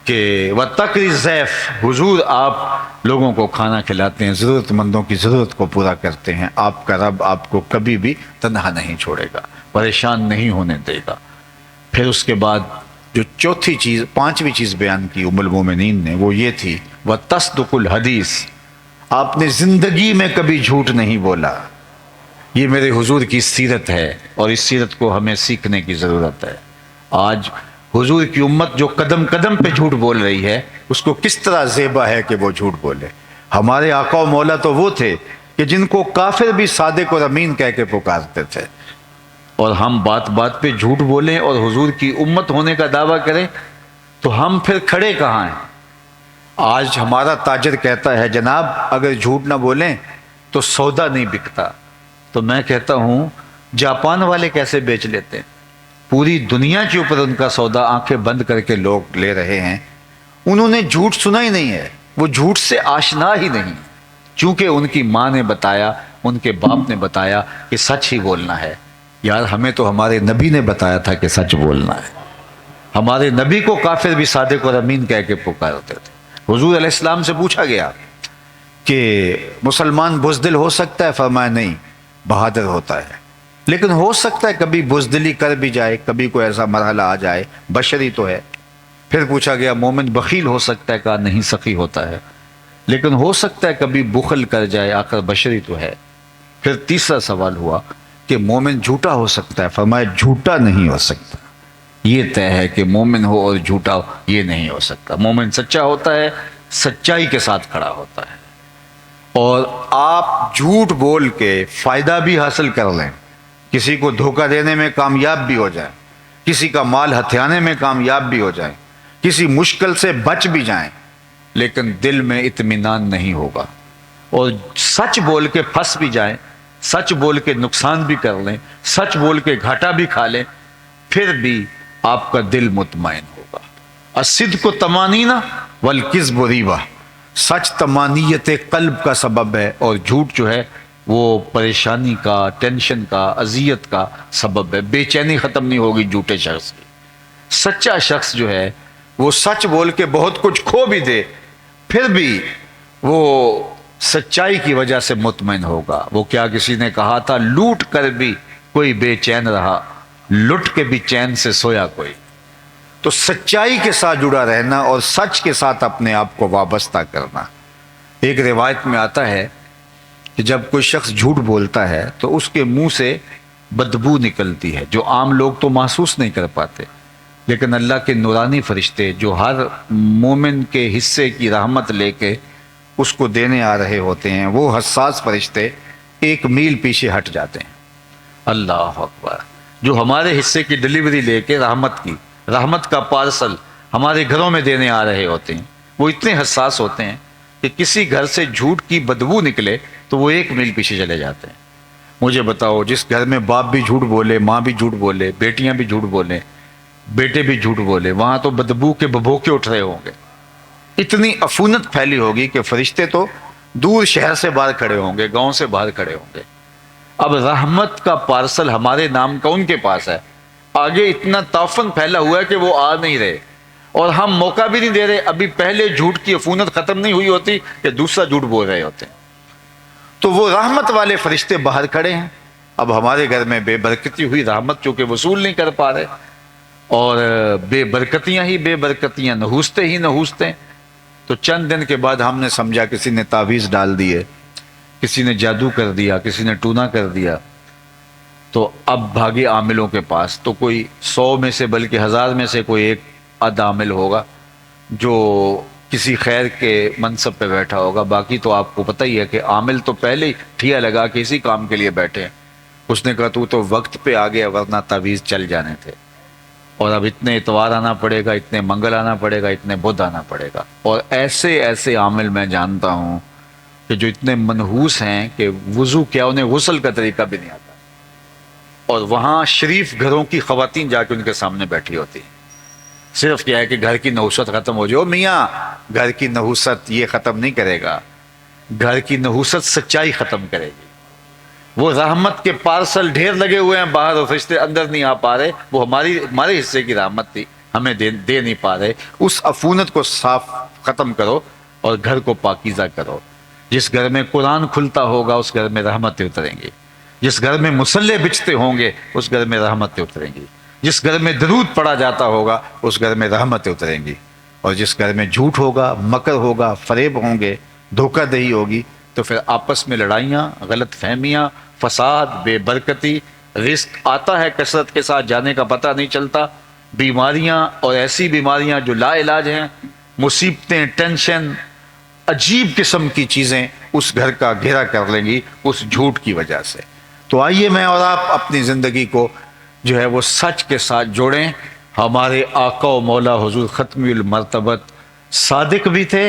کہ وَتَقْرِ الضَّيْفَ، حضور آپ لوگوں کو کھانا کھلاتے ہیں، ضرورت مندوں کی ضرورت کو پورا کرتے ہیں، آپ کا رب آپ کو کبھی بھی تنہا نہیں چھوڑے گا، پریشان نہیں ہونے دے گا۔ پھر اس کے بعد جو چوتھی چیز، پانچویں چیز بیان کی ام المومنین نے، وہ یہ تھی وَتَصْدُقُ الْحَدِيث، آپ نے زندگی میں کبھی جھوٹ نہیں بولا۔ یہ میرے حضور کی سیرت ہے اور اس سیرت کو ہمیں سیکھنے کی ضرورت ہے۔ آج حضور کی امت جو قدم قدم پہ جھوٹ بول رہی ہے، اس کو کس طرح زیبا ہے کہ وہ جھوٹ بولے۔ ہمارے آقا و مولا تو وہ تھے کہ جن کو کافر بھی صادق اور امین کہہ کے پکارتے تھے، اور ہم بات بات پہ جھوٹ بولیں اور حضور کی امت ہونے کا دعویٰ کریں تو ہم پھر کھڑے کہاں ہیں؟ آج ہمارا تاجر کہتا ہے جناب اگر جھوٹ نہ بولیں تو سودا نہیں بکتا۔ تو میں کہتا ہوں جاپان والے کیسے بیچ لیتے ہیں؟ پوری دنیا کے اوپر ان کا سودا آنکھیں بند کر کے لوگ لے رہے ہیں۔ انہوں نے جھوٹ سنا ہی نہیں ہے، وہ جھوٹ سے آشنا ہی نہیں، چونکہ ان کی ماں نے بتایا، ان کے باپ نے بتایا کہ سچ ہی بولنا ہے۔ یار ہمیں تو ہمارے نبی نے بتایا تھا کہ سچ بولنا ہے۔ ہمارے نبی کو کافر بھی صادق اور امین کہہ کے پکارتے تھے۔ حضور علیہ السلام سے پوچھا گیا کہ مسلمان بزدل ہو سکتا ہے؟ فرمایا نہیں، بہادر ہوتا ہے، لیکن ہو سکتا ہے کبھی بزدلی کر بھی جائے، کبھی کوئی ایسا مرحلہ آ جائے، بشری تو ہے۔ پھر پوچھا گیا مومن بخیل ہو سکتا ہے؟ کہا نہیں، سخی ہوتا ہے، لیکن ہو سکتا ہے کبھی بخل کر جائے، آخر بشری تو ہے۔ پھر تیسرا سوال ہوا کہ مومن جھوٹا ہو سکتا ہے؟ فرمایا جھوٹا نہیں ہو سکتا، یہ طے ہے کہ مومن ہو اور جھوٹا ہو یہ نہیں ہو سکتا۔ مومن سچا ہوتا ہے، سچائی کے ساتھ کھڑا ہوتا ہے، اور آپ جھوٹ بول کے فائدہ بھی حاصل کر لیں، کسی کو دھوکہ دینے میں کامیاب بھی ہو جائیں، کسی کا مال ہتھیانے میں کامیاب بھی ہو جائیں، کسی مشکل سے بچ بھی جائیں، لیکن دل میں اطمینان نہیں ہوگا، اور سچ بول کے پھنس بھی جائیں، سچ بول کے نقصان بھی کر لیں، سچ بول کے گھاٹا بھی کھا لیں، پھر بھی آپ کا دل مطمئن ہوگا۔ الصدق طمانینہ والکذب ریبہ، سچ طمانیت قلب کا سبب ہے، اور جھوٹ جو ہے وہ پریشانی کا، ٹینشن کا، اذیت کا سبب ہے۔ بے چینی ختم نہیں ہوگی جھوٹے شخص کی۔ سچا شخص جو ہے وہ سچ بول کے بہت کچھ کھو بھی دے، پھر بھی وہ سچائی کی وجہ سے مطمئن ہوگا۔ وہ کیا کسی نے کہا تھا، لوٹ کر بھی کوئی بے چین رہا، لٹ کے بھی چین سے سویا کوئی۔ تو سچائی کے ساتھ جڑا رہنا اور سچ کے ساتھ اپنے آپ کو وابستہ کرنا۔ ایک روایت میں آتا ہے کہ جب کوئی شخص جھوٹ بولتا ہے تو اس کے منہ سے بدبو نکلتی ہے، جو عام لوگ تو محسوس نہیں کر پاتے، لیکن اللہ کے نورانی فرشتے جو ہر مومن کے حصے کی رحمت لے کے اس کو دینے آ رہے ہوتے ہیں، وہ حساس فرشتے 1 میل پیچھے ہٹ جاتے ہیں۔ اللہ اکبر! جو ہمارے حصے کی ڈلیوری لے کے رحمت کا پارسل ہمارے گھروں میں دینے آ رہے ہوتے ہیں، وہ اتنے حساس ہوتے ہیں کہ کسی گھر سے جھوٹ کی بدبو نکلے تو وہ 1 میل پیچھے چلے جاتے ہیں۔ مجھے بتاؤ، جس گھر میں باپ بھی جھوٹ بولے، ماں بھی جھوٹ بولے، بیٹیاں بھی جھوٹ بولے، بیٹے بھی جھوٹ بولے، وہاں تو بدبو کے ببھوکے اٹھ رہے ہوں گے، اتنی عفونت پھیلی ہوگی کہ فرشتے تو دور شہر سے باہر کھڑے ہوں گے، گاؤں سے باہر کھڑے ہوں گے۔ اب رحمت کا پارسل ہمارے نام کا ان کے پاس ہے، آگے اتنا تعفن پھیلا ہوا ہے کہ وہ آ نہیں رہے، اور ہم موقع بھی نہیں دے رہے۔ ابھی پہلے جھوٹ کی عفونت ختم نہیں ہوئی ہوتی کہ دوسرا جھوٹ بول رہے ہوتے ہیں۔ تو وہ رحمت والے فرشتے باہر کھڑے ہیں۔ اب ہمارے گھر میں بے برکتی ہوئی، رحمت چونکہ وصول نہیں کر پا رہے، اور بے برکتیاں ہی بے برکتیاں، نحوستے ہی نحوستے۔ تو چند دن کے بعد ہم نے سمجھا کسی نے تعویذ ڈال دیے، کسی نے جادو کر دیا، کسی نے ٹونا کر دیا، تو اب بھاگے عاملوں کے پاس۔ تو کوئی 100 میں سے بلکہ 1000 میں سے کوئی ایک آدھ عامل ہوگا جو کسی خیر کے منصب پہ بیٹھا ہوگا، باقی تو آپ کو پتہ ہی ہے کہ عامل تو پہلے ہی ٹھیا لگا کے اسی کام کے لیے بیٹھے ہیں۔ اس نے کہا تو وقت پہ آ گیا، ورنہ تعویذ چل جانے تھے، اور اب اتنے اتوار آنا پڑے گا، اتنے منگل آنا پڑے گا، اتنے بدھ آنا پڑے گا۔ اور ایسے عامل میں جانتا ہوں کہ جو اتنے منحوس ہیں کہ وضو کیا انہیں غسل کا طریقہ بھی نہیں آتا، اور وہاں شریف گھروں کی خواتین جا کے ان کے سامنے بیٹھی ہوتی ہیں۔ صرف کیا ہے کہ گھر کی نحوست ختم ہو جائے۔ میاں، گھر کی نحوست یہ ختم نہیں کرے گا، گھر کی نحوست سچائی ختم کرے گی۔ وہ رحمت کے پارسل ڈھیر لگے ہوئے ہیں باہر، اور فرشتے اندر نہیں آ پا رہے، وہ ہمارے حصے کی رحمت تھی، ہمیں دے نہیں پا رہے۔ اس عفونت کو صاف ختم کرو اور گھر کو پاکیزہ کرو۔ جس گھر میں قرآن کھلتا ہوگا اس گھر میں رحمتیں اتریں گی، جس گھر میں مصلے بچتے ہوں گے اس گھر میں رحمتیں اتریں گی، جس گھر میں درود پڑھا جاتا ہوگا اس گھر میں رحمتیں اتریں گی، اور جس گھر میں جھوٹ ہوگا، مکر ہوگا، فریب ہوں گے، دھوکہ دہی ہوگی، تو پھر آپس میں لڑائیاں، غلط فہمیاں، فساد، بے برکتی، رزق آتا ہے کثرت کے ساتھ، جانے کا پتہ نہیں چلتا، بیماریاں اور ایسی بیماریاں جو لا علاج ہیں، مصیبتیں، ٹینشن، عجیب قسم کی چیزیں اس گھر کا گھیرا کر لیں گی اس جھوٹ کی وجہ سے۔ تو آئیے میں اور آپ اپنی زندگی کو جو ہے وہ سچ کے ساتھ جوڑیں۔ ہمارے آقا و مولا حضور ختمی المرتبت صادق بھی تھے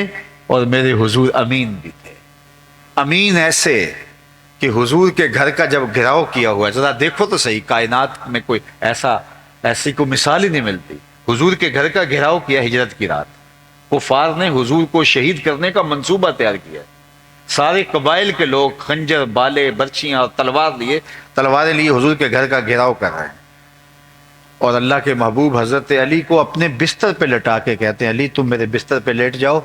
اور میرے حضور امین بھی تھے۔ امین ایسے کہ حضور کے گھر کا جب گھیراؤ کیا ہوا ہے، ذرا دیکھو تو صحیح، کائنات میں کوئی ایسی کوئی مثال ہی نہیں ملتی۔ حضور کے گھر کا گھیراؤ کیا ہجرت کی رات، کفار نے حضور کو شہید کرنے کا منصوبہ تیار کیا، سارے قبائل کے لوگ خنجر، بالے، برچیاں اور تلواریں لیے حضور کے گھر کا گھیراؤ کر رہے ہیں، اور اللہ کے محبوب حضرت علی کو اپنے بستر پہ لٹا کے کہتے ہیں علی تم میرے بستر پہ لیٹ جاؤ،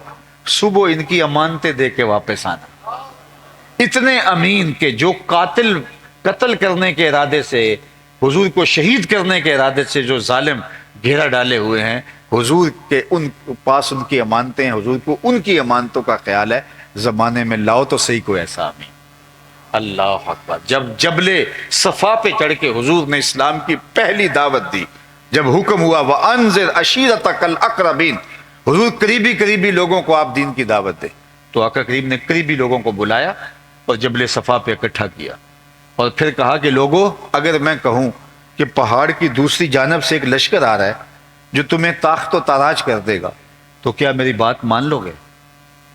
صبح ان کی امانتیں دے کے واپس آنا۔ اتنے امین کہ جو قتل کرنے کے ارادے سے، حضور کو شہید کرنے کے ارادے سے جو ظالم گھیرا ڈالے ہوئے ہیں، حضور کے ان پاس ان کی امانتیں ہیں، حضور کو ان کی امانتوں کا خیال ہے، زمانے میں لاؤ تو صحیح کوئی ایسا امین۔ اللہ اکبر۔ جب جبل صفا پہ چڑھ کے حضور نے اسلام کی پہلی دعوت دی، جب حکم ہوا وَأَنذِرْ عَشِيرَتَكَ الْأَقْرَبِينَ، حضور قریبی لوگوں کو آپ دین کی دعوت دے، تو آقا کریم نے قریبی لوگوں کو بلایا اور جبل صفا پہ اکٹھا کیا، اور پھر کہا کہ لوگوں اگر میں کہوں کہ پہاڑ کی دوسری جانب سے ایک لشکر آ رہا ہے جو تمہیں تاخت و تاراج کر دے گا تو کیا میری بات مان لو گے؟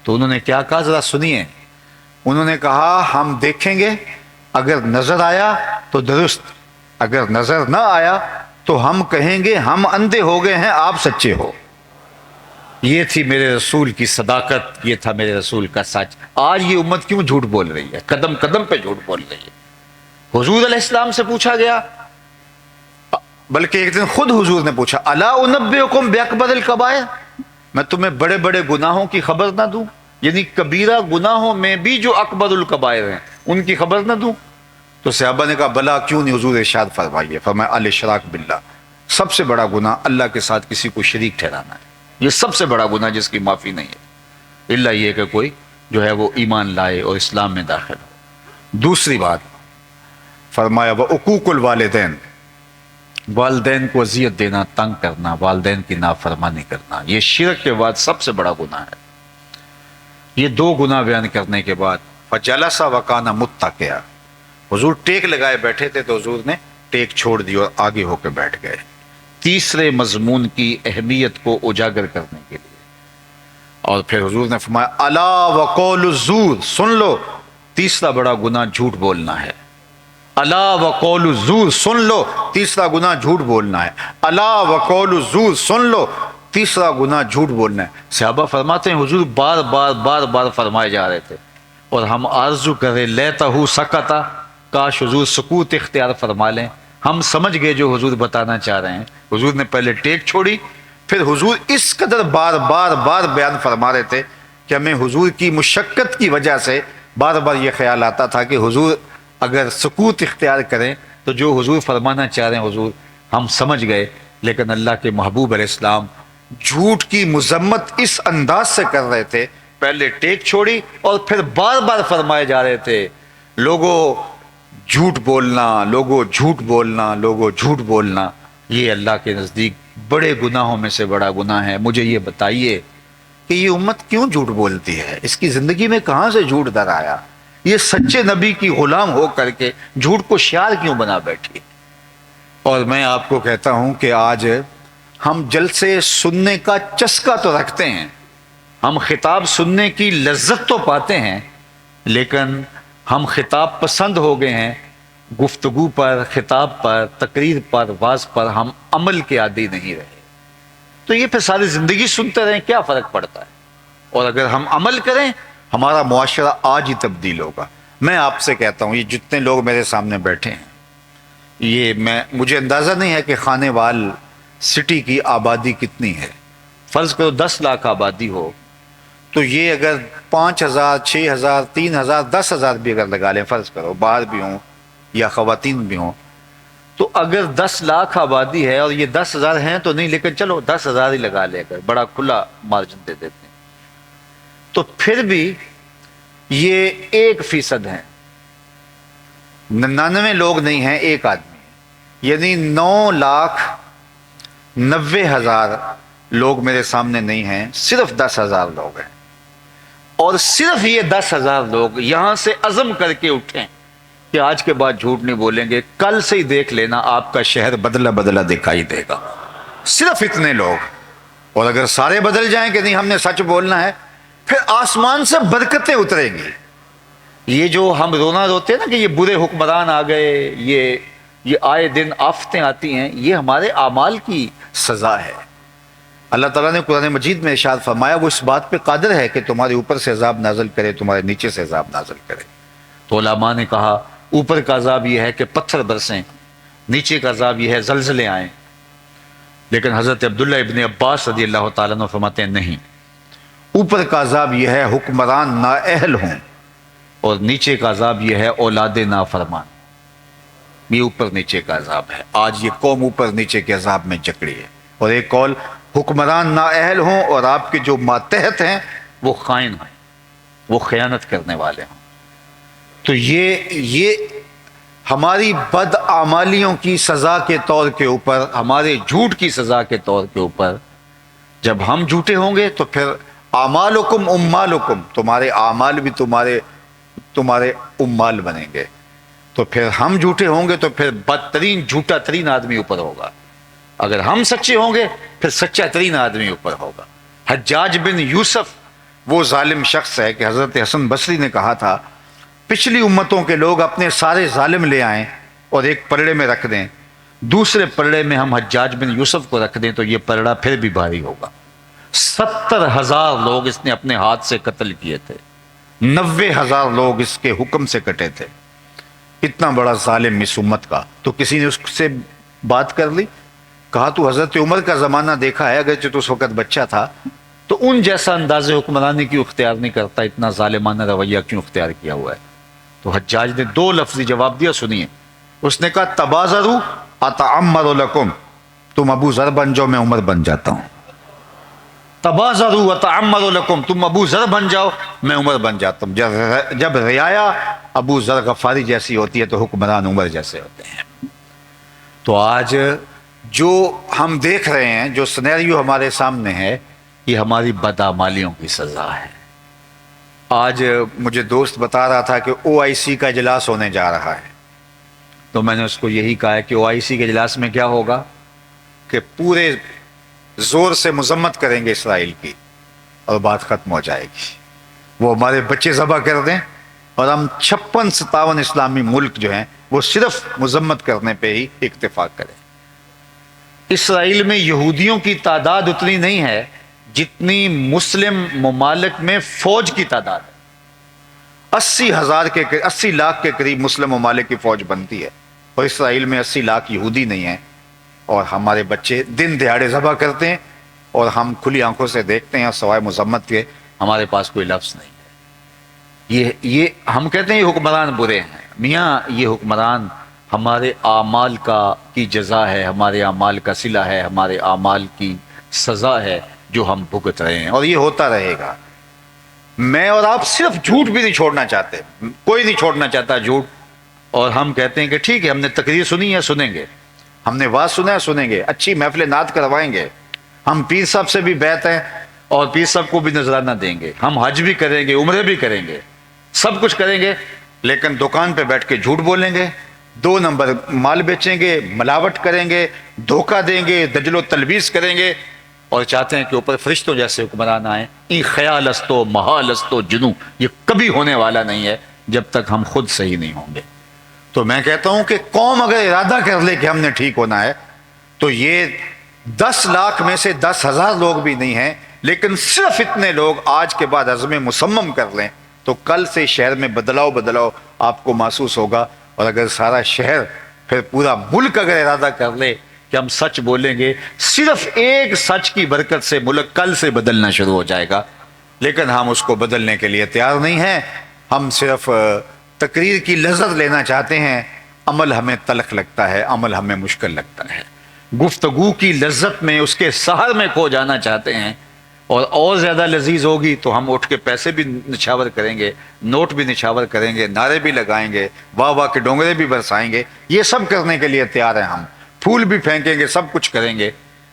تو انہوں نے کیا کہا ذرا سنیے۔ انہوں نے کہا ہم دیکھیں گے، اگر نظر آیا تو درست، اگر نظر نہ آیا تو ہم کہیں گے ہم اندھے ہو گئے ہیں، آپ سچے ہو۔ یہ تھی میرے رسول کی صداقت، یہ تھا میرے رسول کا سچ۔ آج یہ امت کیوں جھوٹ بول رہی ہے؟ قدم قدم پہ جھوٹ بول رہی ہے۔ حضور علیہ السلام سے پوچھا گیا، بلکہ ایک دن خود حضور نے پوچھا الا انبئکم باکبر الکبائر، میں تمہیں بڑے بڑے گناہوں کی خبر نہ دوں؟ یعنی کبیرہ گناہوں میں بھی جو اکبر الکبائر ہیں ان کی خبر نہ دوں؟ تو صحابہ نے کہا بلا کیوں نہیں، حضور ارشاد فرمائیے، فرمایا الاشراک باللہ، سب سے بڑا گناہ اللہ کے ساتھ کسی کو شریک ٹھہرانا ہے، یہ سب سے بڑا گناہ جس کی معافی نہیں ہے، الا یہ کہ کوئی جو ہے وہ ایمان لائے اور اسلام میں داخل ہو۔ دوسری بات فرمایا وعقوق الوالدین، والدین کو اذیت دینا، تنگ کرنا، والدین کی نافرمانی کرنا، یہ شرک کے بعد سب سے بڑا گناہ ہے۔ یہ دو گناہ بیان کرنے کے بعد فجلس وکان متکئا، حضور ٹیک لگائے بیٹھے تھے تو حضور نے ٹیک چھوڑ دی اور آگے ہو کے بیٹھ گئے، تیسرے مضمون کی اہمیت کو اجاگر کرنے کے لیے۔ اور پھر حضور نے فرمایا الا وقول الزور، سن لو تیسرا بڑا گناہ جھوٹ بولنا ہے۔ الا وقول الزور، سن لو تیسرا گناہ جھوٹ بولنا ہے۔ الا وقول الزور، سن لو تیسرا گناہ جھوٹ بولنا ہے۔ صحابہ فرماتے ہیں حضور بار بار فرمائے جا رہے تھے اور ہم آرزو کر رہے لیتہ سکتا، کاش حضور سکوت اختیار فرما لیں، ہم سمجھ گئے جو حضور بتانا چاہ رہے ہیں۔ حضور نے پہلے ٹیک چھوڑی، پھر حضور اس قدر بار بیان فرما رہے تھے کہ ہمیں حضور کی مشقت کی وجہ سے بار بار یہ خیال آتا تھا کہ حضور اگر سکوت اختیار کریں تو جو حضور فرمانا چاہ رہے ہیں حضور ہم سمجھ گئے، لیکن اللہ کے محبوب علیہ السلام جھوٹ کی مذمت اس انداز سے کر رہے تھے، پہلے ٹیک چھوڑی اور پھر بار بار فرمائے جا رہے تھے لوگوں جھوٹ بولنا، لوگوں جھوٹ بولنا، لوگوں جھوٹ بولنا، یہ اللہ کے نزدیک بڑے گناہوں میں سے بڑا گناہ ہے۔ مجھے یہ بتائیے کہ یہ امت کیوں جھوٹ بولتی ہے؟ اس کی زندگی میں کہاں سے جھوٹ در آیا؟ یہ سچے نبی کی غلام ہو کر کے جھوٹ کو شعار کیوں بنا بیٹھی؟ اور میں آپ کو کہتا ہوں کہ آج ہم جلسے سننے کا چسکا تو رکھتے ہیں، ہم خطاب سننے کی لذت تو پاتے ہیں، لیکن ہم خطاب پسند ہو گئے ہیں، گفتگو پر، خطاب پر، تقریر پر، واعظ پر ہم عمل کے عادی نہیں رہے۔ تو یہ پھر ساری زندگی سنتے رہیں کیا فرق پڑتا ہے؟ اور اگر ہم عمل کریں ہمارا معاشرہ آج ہی تبدیل ہوگا۔ میں آپ سے کہتا ہوں یہ جتنے لوگ میرے سامنے بیٹھے ہیں، یہ مجھے اندازہ نہیں ہے کہ خانے وال سٹی کی آبادی کتنی ہے، فرض کرو 10 لاکھ آبادی ہو تو یہ اگر 5,000 6,000 3,000 10,000 بھی اگر لگا لیں، فرض کرو باہر بھی ہوں یا خواتین بھی ہوں، تو اگر 10 لاکھ آبادی ہے اور یہ 10,000 ہیں تو نہیں، لیکن چلو 10,000 ہی لگا لے کر بڑا کھلا مارجن دے دیتے ہیں، تو پھر بھی یہ 1% ہیں، 99 لوگ نہیں ہیں، ایک آدمی ہے، یعنی 9,90,000 لوگ میرے سامنے نہیں ہیں، صرف 10,000 لوگ ہیں، اور صرف یہ 10,000 لوگ یہاں سے عزم کر کے اٹھیں کہ آج کے بعد جھوٹ نہیں بولیں گے، کل سے ہی دیکھ لینا آپ کا شہر بدلا بدلا دکھائی دے گا، صرف اتنے لوگ۔ اور اگر سارے بدل جائیں کہ نہیں ہم نے سچ بولنا ہے، پھر آسمان سے برکتیں اتریں گی، یہ جو ہم رونا روتے ہیں نا کہ یہ برے حکمران آ گئے، یہ آئے دن آفتیں آتی ہیں، یہ ہمارے اعمال کی سزا ہے۔ اللہ تعالیٰ نے قرآن مجید میں ارشاد فرمایا وہ اس بات پہ قادر ہے کہ تمہارے اوپر سے عذاب نازل کرے، تمہارے نیچے سے عذاب نازل کرے۔ تو علماء نے کہا اوپر کا عذاب یہ ہے کہ پتھر برسیں، نیچے کا عذاب یہ ہے زلزلے آئیں، لیکن حضرت عبداللہ ابن عباس رضی اللہ تعالیٰ عنہ فرماتے ہیں نہیں، اوپر کا عذاب یہ ہے حکمران نااہل ہوں، اور نیچے کا عذاب یہ ہے اولاد نافرمان۔ یہ اوپر نیچے کا عذاب ہے۔ آج یہ قوم اوپر نیچے کے عذاب میں جکڑی ہے۔ اور ایک قول حکمران نااہل ہوں اور آپ کے جو ماتحت ہیں وہ خائن ہیں، وہ خیانت کرنے والے ہوں۔ تو یہ ہماری بدعمالیوں کی سزا کے طور کے اوپر، ہمارے جھوٹ کی سزا کے طور کے اوپر، جب ہم جھوٹے ہوں گے تو پھر اعمالکم امالکم، تمہارے اعمال بھی تمہارے امال بنیں گے۔ تو پھر ہم جھوٹے ہوں گے تو پھر بدترین جھوٹا ترین آدمی اوپر ہوگا، اگر ہم سچے ہوں گے پھر سچا ترین آدمی اوپر ہوگا۔ حجاج بن یوسف وہ ظالم شخص ہے کہ حضرت حسن بصری نے کہا تھا پچھلی امتوں کے لوگ اپنے سارے ظالم لے آئیں اور ایک پلڑے میں رکھ دیں، دوسرے پلڑے میں ہم حجاج بن یوسف کو رکھ دیں تو یہ پلڑا پھر بھی بھاری ہوگا۔ 70,000 لوگ اس نے اپنے ہاتھ سے قتل کیے تھے، 90,000 لوگ اس کے حکم سے کٹے تھے۔ اتنا بڑا ظالم اس امت کا، تو کسی نے اس سے بات کر لی، کہا تو حضرت عمر کا زمانہ دیکھا ہے، اگرچہ تو اس وقت بچہ تھا، تو ان جیسا انداز حکمرانی کیوں اختیار نہیں کرتا، اتنا ظالمانہ رویہ کیوں اختیار کیا ہوا ہے؟ تو حجاج نے 2 لفظی جواب دیا، سنیے۔ اس نے کہا تبازروا اتعمر لکم، تم ابو ذر بن جاؤ میں عمر بن جاتا ہوں۔ تبازروا وتعمروا لکم، تم ابو ذر بن جاؤ میں عمر بن جاتا ہوں۔ جب رعایا ابو ذر غفاری جیسی ہوتی ہے تو حکمران عمر جیسے ہوتے ہیں۔ تو آج جو ہم دیکھ رہے ہیں، جو سینیریو ہمارے سامنے ہے، یہ ہماری بدعمالیوں کی سزا ہے۔ آج مجھے دوست بتا رہا تھا کہ OIC کا اجلاس ہونے جا رہا ہے، تو میں نے اس کو یہی کہا ہے کہ OIC کے اجلاس میں کیا ہوگا کہ پورے زور سے مذمت کریں گے اسرائیل کی اور بات ختم ہو جائے گی۔ وہ ہمارے بچے ذبح کر دیں اور ہم 56-57 اسلامی ملک جو ہیں وہ صرف مذمت کرنے پہ ہی اتفاق کریں۔ اسرائیل میں یہودیوں کی تعداد اتنی نہیں ہے جتنی مسلم ممالک میں فوج کی تعداد ہے۔ 80 لاکھ کے قریب مسلم ممالک کی فوج بنتی ہے، اور اسرائیل میں 80 لاکھ یہودی نہیں ہیں، اور ہمارے بچے دن دہاڑے ذبح کرتے ہیں اور ہم کھلی آنکھوں سے دیکھتے ہیں، اور سوائے مذمت کے ہمارے پاس کوئی لفظ نہیں ہے۔ یہ ہم کہتے ہیں یہ حکمران برے ہیں، میاں یہ حکمران ہمارے اعمال کی جزا ہے، ہمارے اعمال کا صلہ ہے، ہمارے اعمال کی سزا ہے جو ہم بھگت رہے ہیں، اور یہ ہوتا رہے گا۔ میں اور آپ صرف جھوٹ بھی نہیں چھوڑنا چاہتے، کوئی نہیں چھوڑنا چاہتا جھوٹ، اور ہم کہتے ہیں کہ ٹھیک ہے ہم نے تقریر سنی ہے سنیں گے، ہم نے واز سنا ہے سنیں گے، اچھی محفل نعت کروائیں گے، ہم پیر صاحب سے بھی بیعت ہیں اور پیر صاحب کو بھی نذرانہ دیں گے، ہم حج بھی کریں گے، عمرے بھی کریں گے، سب کچھ کریں گے، لیکن دکان پہ بیٹھ کے جھوٹ بولیں گے، 2 نمبر مال بیچیں گے، ملاوٹ کریں گے، دھوکہ دیں گے، دجل و تلبیس کریں گے، اور چاہتے ہیں کہ اوپر فرشتوں جیسے حکمران آئیں۔ این خیال استو محال استو جنو، یہ کبھی ہونے والا نہیں ہے جب تک ہم خود صحیح نہیں ہوں گے۔ تو میں کہتا ہوں کہ قوم اگر ارادہ کر لے کہ ہم نے ٹھیک ہونا ہے تو یہ 10 لاکھ میں سے 10,000 لوگ بھی نہیں ہیں، لیکن صرف اتنے لوگ آج کے بعد عزم مصمم کر لیں تو کل سے شہر میں بدلاؤ آپ کو محسوس ہوگا۔ اور اگر سارا شہر، پھر پورا ملک اگر ارادہ کر لے کہ ہم سچ بولیں گے، صرف ایک سچ کی برکت سے ملک کل سے بدلنا شروع ہو جائے گا، لیکن ہم اس کو بدلنے کے لیے تیار نہیں ہیں۔ ہم صرف تقریر کی لذت لینا چاہتے ہیں، عمل ہمیں تلخ لگتا ہے، عمل ہمیں مشکل لگتا ہے۔ گفتگو کی لذت میں، اس کے سحر میں کھو جانا چاہتے ہیں، اور زیادہ لذیذ ہوگی تو ہم اٹھ کے پیسے بھی نچھاور کریں گے، نوٹ بھی نچھاور کریں گے، نعرے بھی لگائیں گے، واہ واہ کے ڈونگرے بھی برسائیں گے، یہ سب کرنے کے لیے تیار ہیں ہم، پھول بھی پھینکیں گے، سب کچھ کریں گے،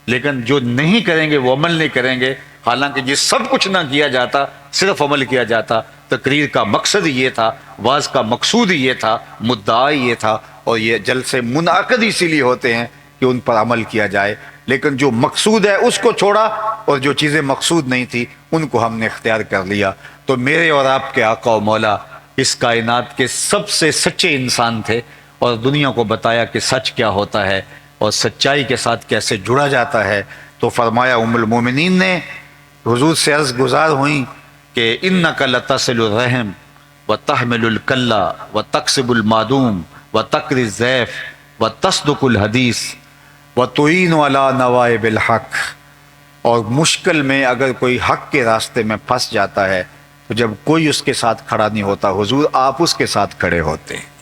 لیکن جو نہیں کریں گے وہ عمل نہیں کریں گے۔ حالانکہ یہ سب کچھ نہ کیا جاتا، صرف عمل کیا جاتا۔ تقریر کا مقصد یہ تھا، واز کا مقصود یہ تھا، مدعا یہ تھا، اور یہ جلسے منعقد اسی لیے ہوتے ہیں کہ ان پر عمل کیا جائے، لیکن جو مقصود ہے اس کو چھوڑا، اور جو چیزیں مقصود نہیں تھی ان کو ہم نے اختیار کر لیا۔ تو میرے اور آپ کے آقا و مولا اس کائنات کے سب سے سچے انسان تھے، اور دنیا کو بتایا کہ سچ کیا ہوتا ہے اور سچائی کے ساتھ کیسے جڑا جاتا ہے۔ تو فرمایا ام المومنین نے حضور سے عرض گزار ہوئیں کہ انک لتصل الرحم وتحمل الکلہ وتکسب المعدوم وتقری الضیف وتصدق الحدیث وتعین علی نوائب الحق۔ اور مشکل میں اگر کوئی حق کے راستے میں پھنس جاتا ہے تو جب کوئی اس کے ساتھ کھڑا نہیں ہوتا، حضور آپ اس کے ساتھ کھڑے ہوتے ہیں۔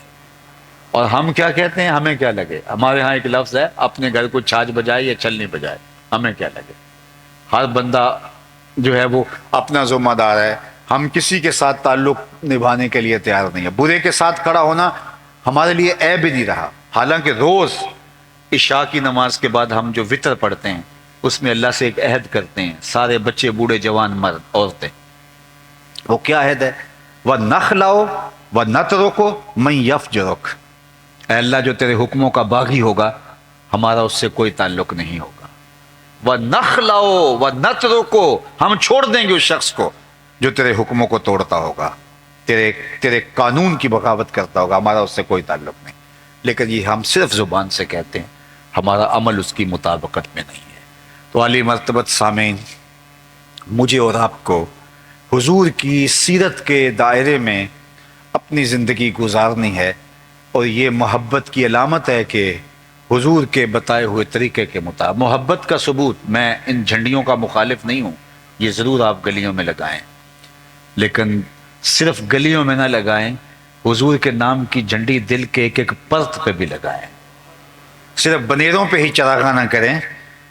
اور ہم کیا کہتے ہیں؟ ہمیں کیا لگے؟ ہمارے ہاں ایک لفظ ہے، اپنے گھر کو چھاج بجائے یا چھلنی بجائے، ہمیں کیا لگے؟ ہر بندہ جو ہے وہ اپنا ذمہ دار ہے، ہم کسی کے ساتھ تعلق نبھانے کے لیے تیار نہیں ہے۔ برے کے ساتھ کھڑا ہونا ہمارے لیے عیب ہی نہیں رہا، حالانکہ روز عشاء کی نماز کے بعد ہم جو وطر پڑھتے ہیں اس میں اللہ سے ایک عہد کرتے ہیں، سارے بچے، بوڑھے، جوان، مرد، عورتیں۔ وہ کیا عہد ہے؟ وَنَخْلَعُ وَنَتْرُكُ مَن يَفْجُرُكَ، اے اللہ جو تیرے حکموں کا باغی ہوگا ہمارا اس سے کوئی تعلق نہیں ہوگا۔ وَنَخْلَعُ وَنَتْرُكُ، ہم چھوڑ دیں گے اس شخص کو جو تیرے حکموں کو توڑتا ہوگا، تیرے قانون کی بغاوت کرتا ہوگا، ہمارا اس سے کوئی تعلق نہیں۔ لیکن یہ ہم صرف زبان سے کہتے ہیں، ہمارا عمل اس کی مطابقت میں نہیں ہے۔ تو عالی مرتبت سامعین، مجھے اور آپ کو حضور کی سیرت کے دائرے میں اپنی زندگی گزارنی ہے، اور یہ محبت کی علامت ہے کہ حضور کے بتائے ہوئے طریقے کے مطابق محبت کا ثبوت۔ میں ان جھنڈیوں کا مخالف نہیں ہوں، یہ ضرور آپ گلیوں میں لگائیں، لیکن صرف گلیوں میں نہ لگائیں، حضور کے نام کی جھنڈی دل کے ایک ایک پرت پہ بھی لگائیں۔ صرف بنیروں پہ ہی چراغاں نہ کریں،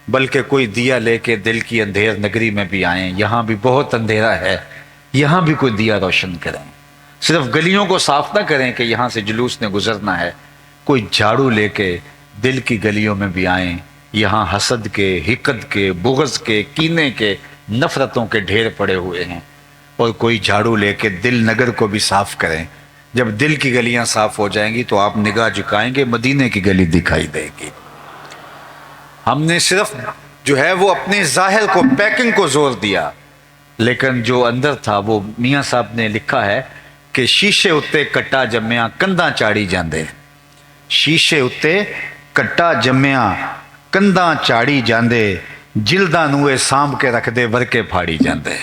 بلکہ کوئی دیا لے کے دل کی اندھیر نگری میں بھی آئیں، یہاں بھی بہت اندھیرا ہے، یہاں بھی کوئی دیا روشن کریں۔ صرف گلیوں کو صاف نہ کریں کہ یہاں سے جلوس نے گزرنا ہے، کوئی جھاڑو لے کے دل کی گلیوں میں بھی آئیں، یہاں حسد کے، حقد کے، بغض کے، کینے کے، نفرتوں کے ڈھیر پڑے ہوئے ہیں، اور کوئی جھاڑو لے کے دل نگر کو بھی صاف کریں۔ جب دل کی گلیاں صاف ہو جائیں گی تو آپ نگاہ جھکائیں گے، مدینے کی گلی دکھائی دے گی۔ ہم نے صرف جو ہے وہ اپنے ظاہر کو، پیکنگ کو زور دیا، لیکن جو اندر تھا وہ میاں صاحب نے لکھا ہے کہ شیشے اتے کٹا جمیا کنداں چاڑی جاندے، شیشے اتے کٹا جمیا کنداں چاڑی جاندے، جلداں نوے سانب کے رکھ دے ورکے پھاڑی جاندے۔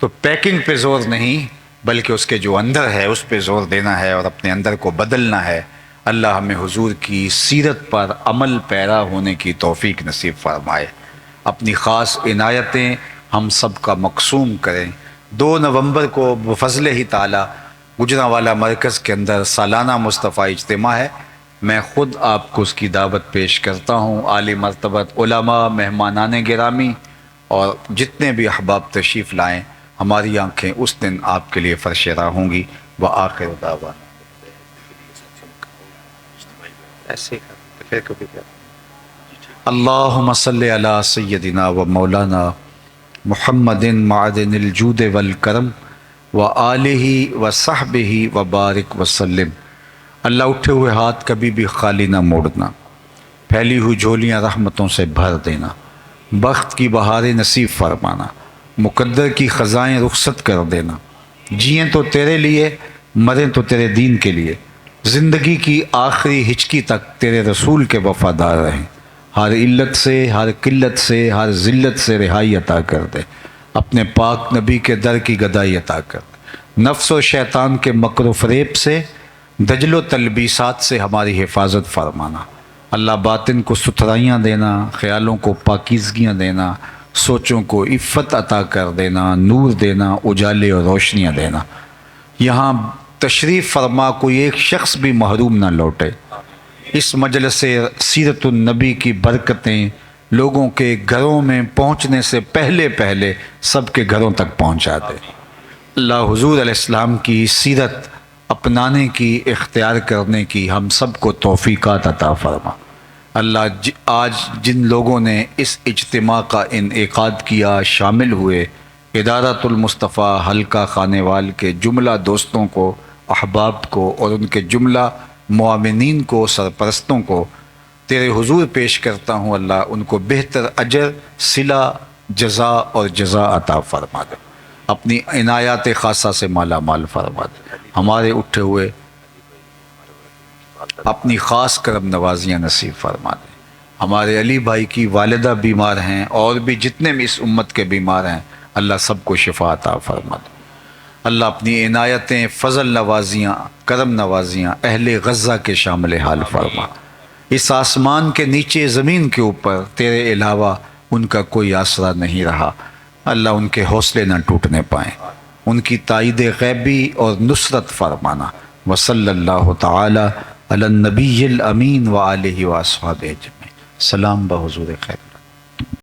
تو پیکنگ پہ زور نہیں، بلکہ اس کے جو اندر ہے اس پہ زور دینا ہے اور اپنے اندر کو بدلنا ہے۔ اللہ ہمیں حضور کی سیرت پر عمل پیرا ہونے کی توفیق نصیب فرمائے۔ اپنی خاص عنایتیں ہم سب کا مقسوم کریں۔ 2 نومبر کو بفضل ہی تعالی گجرانوالہ مرکز کے اندر سالانہ مصطفیٰ اجتماع ہے، میں خود آپ کو اس کی دعوت پیش کرتا ہوں۔ عالی مرتبت علماء، مہمانان گرامی اور جتنے بھی احباب تشریف لائیں، ہماری آنکھیں اس دن آپ کے لیے فرشیرہ ہوں گی۔ وآخر دعوانا اللہم صلی علی سیدنا و مولانا محمد معدن الجود والکرم وآلہ وصحبہ وبارک وسلم۔ اللہ اٹھے ہوئے ہاتھ کبھی بھی خالی نہ موڑنا، پھیلی ہوئی جھولیاں رحمتوں سے بھر دینا، بخت کی بہاریں نصیب فرمانا، مقدر کی خزائیں رخصت کر دینا، جئیں تو تیرے لیے، مریں تو تیرے دین کے لیے، زندگی کی آخری ہچکی تک تیرے رسول کے وفادار رہیں، ہر علت سے، ہر قلت سے، ہر ذلت سے رہائی عطا کر دے، اپنے پاک نبی کے در کی گدائی عطا کر دے، نفس و شیطان کے مکر و فریب سے، دجل و تلبیسات سے ہماری حفاظت فرمانا۔ اللہ باطن کو ستھرائیاں دینا، خیالوں کو پاکیزگیاں دینا، سوچوں کو عفت عطا کر دینا، نور دینا، اجالے اور روشنیاں دینا۔ یہاں تشریف فرما کوئی ایک شخص بھی محروم نہ لوٹے۔ اس مجلس سیرت النبی کی برکتیں لوگوں کے گھروں میں پہنچنے سے پہلے سب کے گھروں تک پہنچا دے۔ اللہ حضور علیہ السلام کی سیرت اپنانے کی، اختیار کرنے کی ہم سب کو توفیقات عطا فرما۔ اللہ آج جن لوگوں نے اس اجتماع کا انعقاد کیا، شامل ہوئے، ادارۃ المصطفیٰ حلقہ خانیوال کے جملہ دوستوں کو، احباب کو اور ان کے جملہ معاونین کو، سرپرستوں کو تیرے حضور پیش کرتا ہوں۔ اللہ ان کو بہتر اجر، صلہ، جزا اور جزا عطا فرما دے، اپنی عنایات خاصہ سے مالا مال فرما دے۔ ہمارے اٹھے ہوئے اپنی خاص کرم نوازیاں نصیب فرما دیں۔ ہمارے علی بھائی کی والدہ بیمار ہیں، اور بھی جتنے بھی اس امت کے بیمار ہیں، اللہ سب کو شفا عطا فرما دے۔ اللہ اپنی عنایتیں، فضل نوازیاں، کرم نوازیاں اہل غزہ کے شامل حال فرما۔ اس آسمان کے نیچے، زمین کے اوپر تیرے علاوہ ان کا کوئی آسرا نہیں رہا۔ اللہ ان کے حوصلے نہ ٹوٹنے پائیں، ان کی تائید غیبی اور نصرت فرمانا۔ وصلی اللہ تعالی علی النبی الامین وآلہ واصحابہ اجمعین۔ سلام بحضور خیر۔